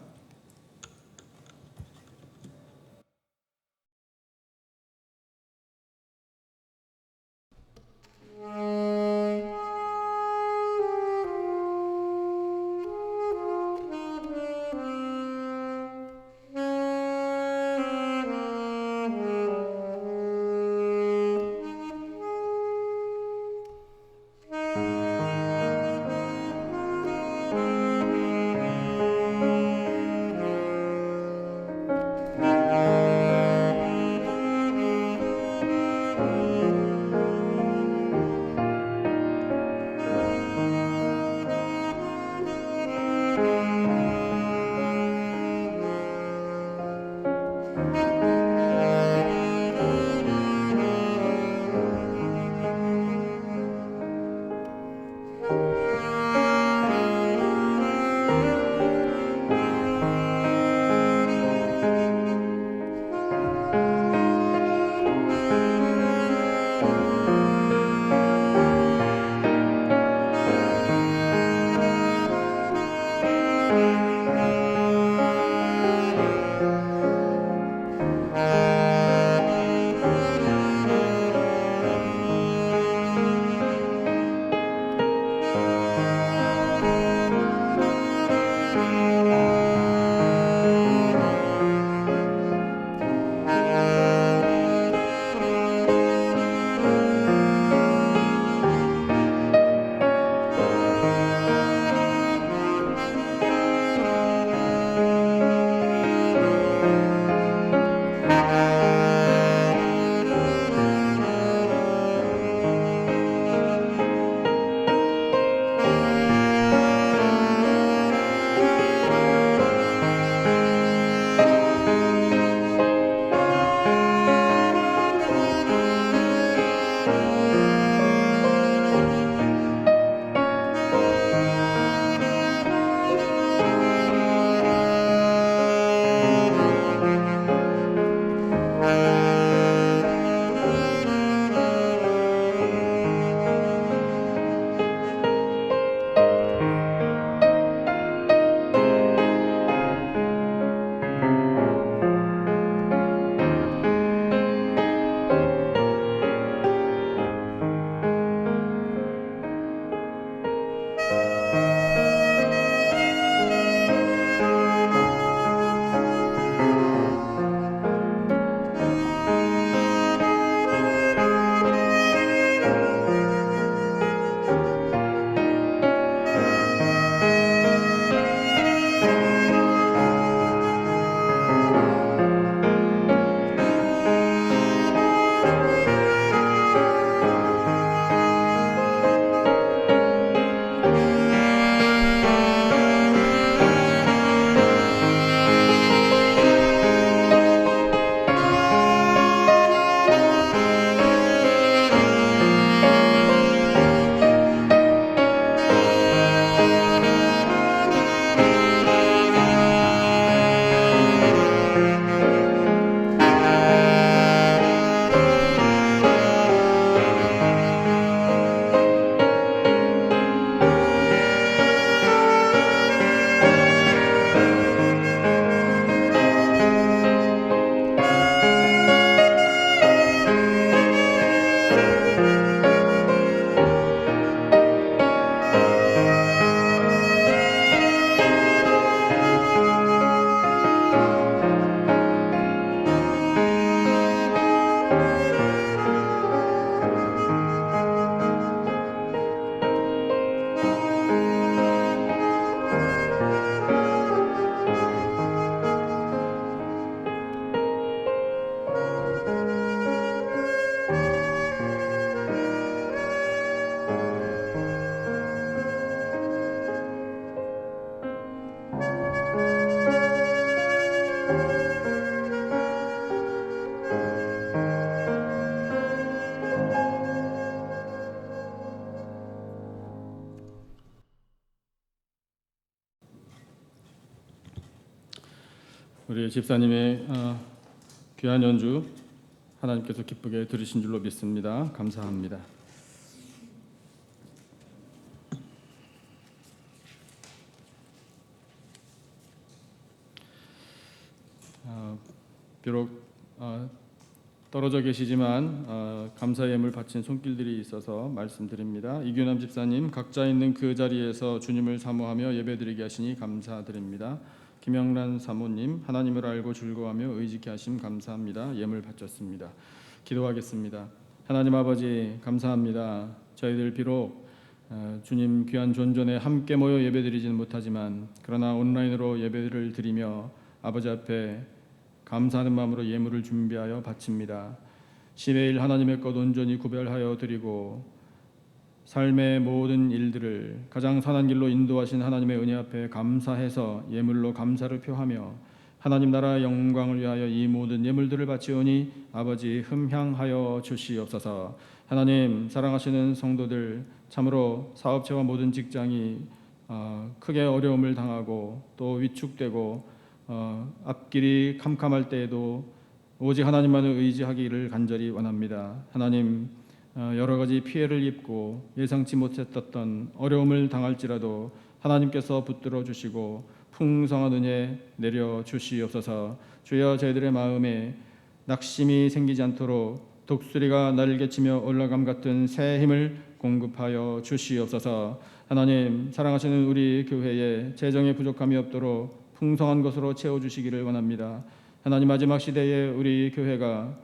우리 집사님의 귀한 연주 하나님께서 기쁘게 들으신 줄로 믿습니다. 감사합니다. 비록 떨어져 계시지만 감사 예물 바친 손길들이 있어서 말씀드립니다. 이규남 집사님, 각자 있는 그 자리에서 주님을 사모하며 예배드리게 하시니 감사드립니다. 김영란 사모님, 하나님을 알고 즐거워하며 의지케 하심 감사합니다. 예물 바쳤습니다. 기도하겠습니다. 하나님 아버지 감사합니다. 저희들 비록 주님 귀한 존전에 함께 모여 예배드리지는 못하지만 그러나 온라인으로 예배를 드리며 아버지 앞에 감사하는 마음으로 예물을 준비하여 바칩니다. 심의 일 하나님의 것 온전히 구별하여 드리고 삶의 모든 일들을 가장 선한 길로 인도하신 하나님의 은혜 앞에 감사해서 예물로 감사를 표하며 하나님 나라 영광을 위하여 이 모든 예물들을 바치오니 아버지 흠향하여 주시옵소서. 하나님 사랑하시는 성도들, 참으로 사업체와 모든 직장이 크게 어려움을 당하고 또 위축되고 앞길이 캄캄할 때에도 오직 하나님만을 의지하기를 간절히 원합니다. 하나님 여러 가지 피해를 입고 예상치 못했던 어려움을 당할지라도 하나님께서 붙들어 주시고 풍성한 은혜 내려 주시옵소서. 주여 저희들의 마음에 낙심이 생기지 않도록 독수리가 날개치며 올라감 같은 새 힘을 공급하여 주시옵소서. 하나님 사랑하시는 우리 교회에 재정에 부족함이 없도록 풍성한 것으로 채워주시기를 원합니다. 하나님 마지막 시대에 우리 교회가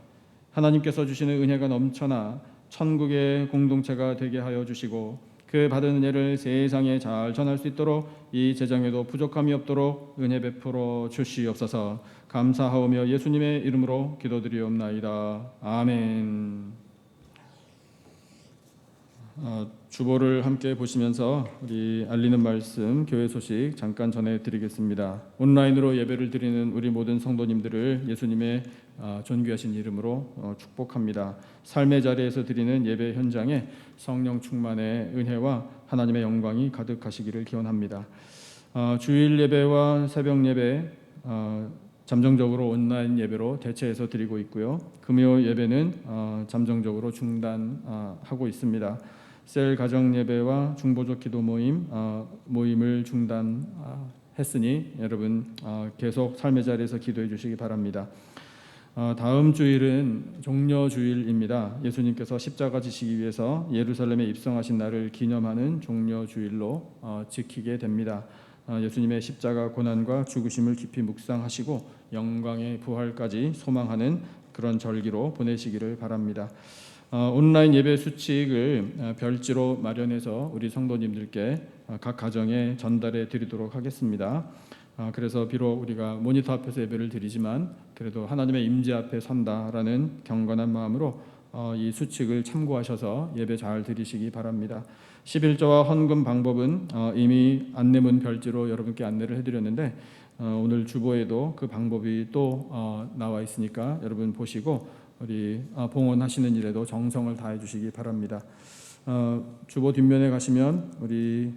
하나님께서 주시는 은혜가 넘쳐나 천국의 공동체가 되게 하여 주시고 그 받은 은혜를 세상에 잘 전할 수 있도록 이 재정에도 부족함이 없도록 은혜 베풀어 주시옵소서. 감사하오며 예수님의 이름으로 기도드리옵나이다. 아멘. 주보를 함께 보시면서 우리 알리는 말씀 교회 소식 잠깐 전해드리겠습니다. 온라인으로 예배를 드리는 우리 모든 성도님들을 예수님의 존귀하신 이름으로 축복합니다. 삶의 자리에서 드리는 예배 현장에 성령 충만의 은혜와 하나님의 영광이 가득하시기를 기원합니다. 주일 예배와 새벽 예배 잠정적으로 온라인 예배로 대체해서 드리고 있고요. 금요 예배는 잠정적으로 중단하고 있습니다. 셀 가정 예배와 중보적 기도 모임을 중단했으니 여러분 계속 삶의 자리에서 기도해 주시기 바랍니다. 다음 주일은 종려 주일입니다. 예수님께서 십자가 지시기 위해서 예루살렘에 입성하신 날을 기념하는 종려 주일로 지키게 됩니다. 예수님의 십자가 고난과 죽으심을 깊이 묵상하시고 영광의 부활까지 소망하는 그런 절기로 보내시기를 바랍니다. 온라인 예배 수칙을 별지로 마련해서 우리 성도님들께 각 가정에 전달해 드리도록 하겠습니다. 그래서 비록 우리가 모니터 앞에서 예배를 드리지만 그래도 하나님의 임재 앞에 선다라는 경건한 마음으로 이 수칙을 참고하셔서 예배 잘 드리시기 바랍니다. 11조와 헌금 방법은 이미 안내문 별지로 여러분께 안내를 해드렸는데 오늘 주보에도 그 방법이 또 나와 있으니까 여러분 보시고 우리 봉헌하시는 일에도 정성을 다해 주시기 바랍니다. 주보 뒷면에 가시면 우리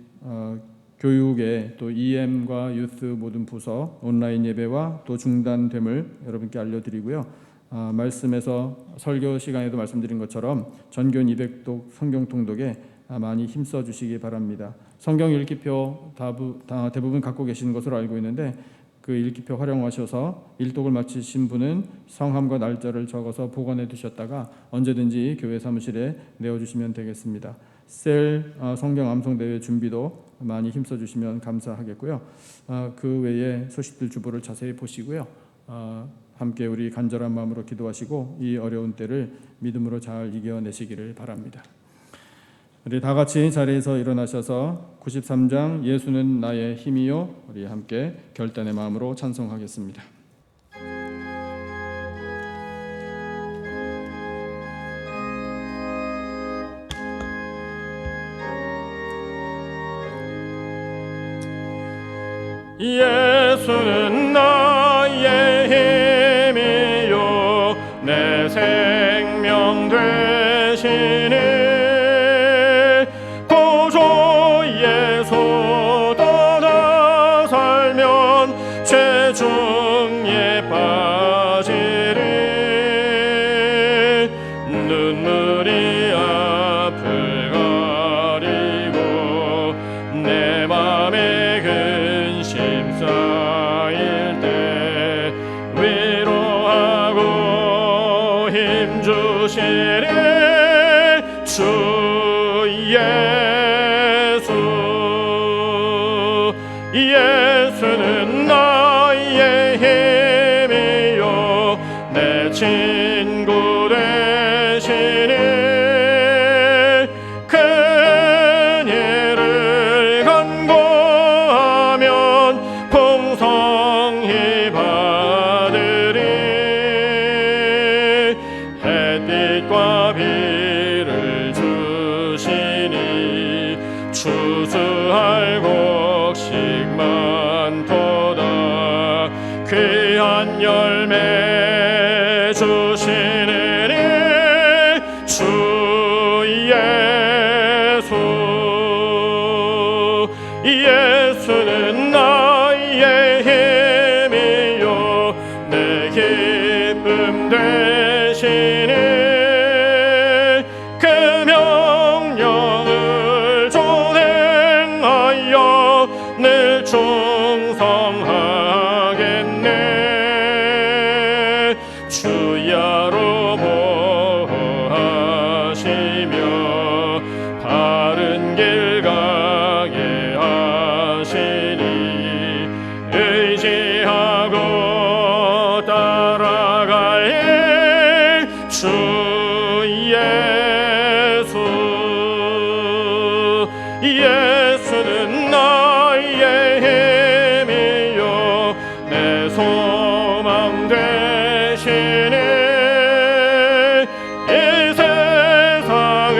교육의 또 EM과 유스 모든 부서 온라인 예배와 또 중단됨을 여러분께 알려드리고요. 말씀에서 설교 시간에도 말씀드린 것처럼 전교 200독 성경 통독에 많이 힘써 주시기 바랍니다. 성경 읽기표 대부분 갖고 계시는 것으로 알고 있는데 그 읽기표 활용하셔서 일독을 마치신 분은 성함과 날짜를 적어서 보관해 두셨다가 언제든지 교회 사무실에 내어주시면 되겠습니다. 셀 성경 암송 대회 준비도 많이 힘써 주시면 감사하겠고요. 그 외에 소식들 주보를 자세히 보시고요. 함께 우리 간절한 마음으로 기도하시고 이 어려운 때를 믿음으로 잘 이겨내시기를 바랍니다. 우리 다 같이 자리에서 일어나셔서 93장 예수는 나의 힘이요 우리 함께 결단의 마음으로 찬송하겠습니다. 예수는 나의 힘이요 내 생명 되시니 죄 중에 빠지리 눈물이 앞을 가리고 내 맘에 근심 쌓일 때 위로하고 힘주시리 주 예수는 나의 힘이요 내 친구 되시니 그녀를 간구하면 풍성히 받으리 햇빛과 비를 주시니 추수할 곡식 많도다 귀한 열매 주시느니 주 예수는 나의 힘이요 내 기쁨 되시니 그 명령을 준행하여 늘 충성하겠네 주야로 보호하시며 바른 길 가게 하시니 의지하고 따라갈 주 예수는 나의 힘이요 내 소망 되시니 이 세상을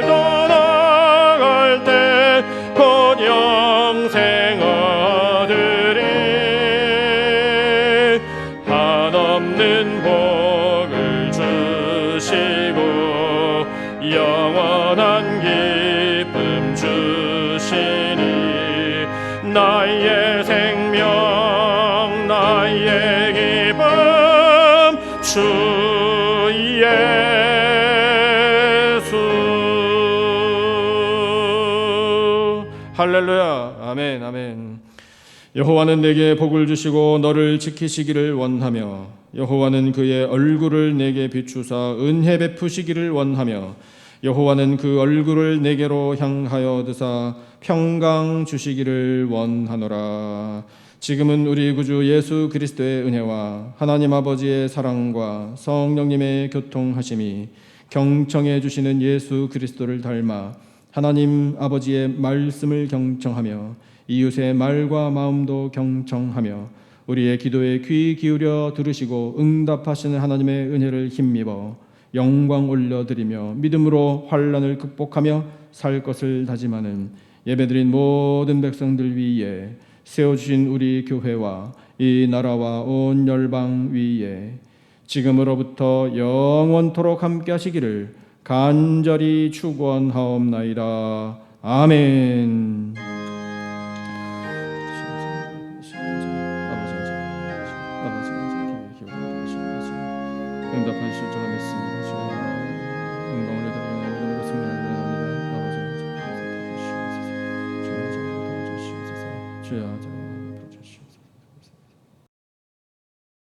떠나갈 때 곧 영생 얻으리 한없는 복을 주시고 영원한 기쁨 주시니 나의 생명 나의 기쁨 주 예수 할렐루야 아멘 아멘 여호와는 내게 복을 주시고 너를 지키시기를 원하며 여호와는 그의 얼굴을 내게 비추사 은혜 베푸시기를 원하며 여호와는 그 얼굴을 내게로 향하여 드사 평강 주시기를 원하노라. 지금은 우리 구주 예수 그리스도의 은혜와 하나님 아버지의 사랑과 성령님의 교통하심이 경청해 주시는 예수 그리스도를 닮아 하나님 아버지의 말씀을 경청하며 이웃의 말과 마음도 경청하며 우리의 기도에 귀 기울여 들으시고 응답하시는 하나님의 은혜를 힘입어 영광 올려드리며 믿음으로 환난을 극복하며 살 것을 다짐하는 예배드린 모든 백성들 위에 세워주신 우리 교회와 이 나라와 온 열방 위에 지금으로부터 영원토록 함께 하시기를 간절히 축원하옵나이다. 아멘. 응답하실 줄 믿습니다. 영광 올려드리는 믿음으로 승리하기를 원합니다. 아버지 주여 저를 도와주시옵소서. 주여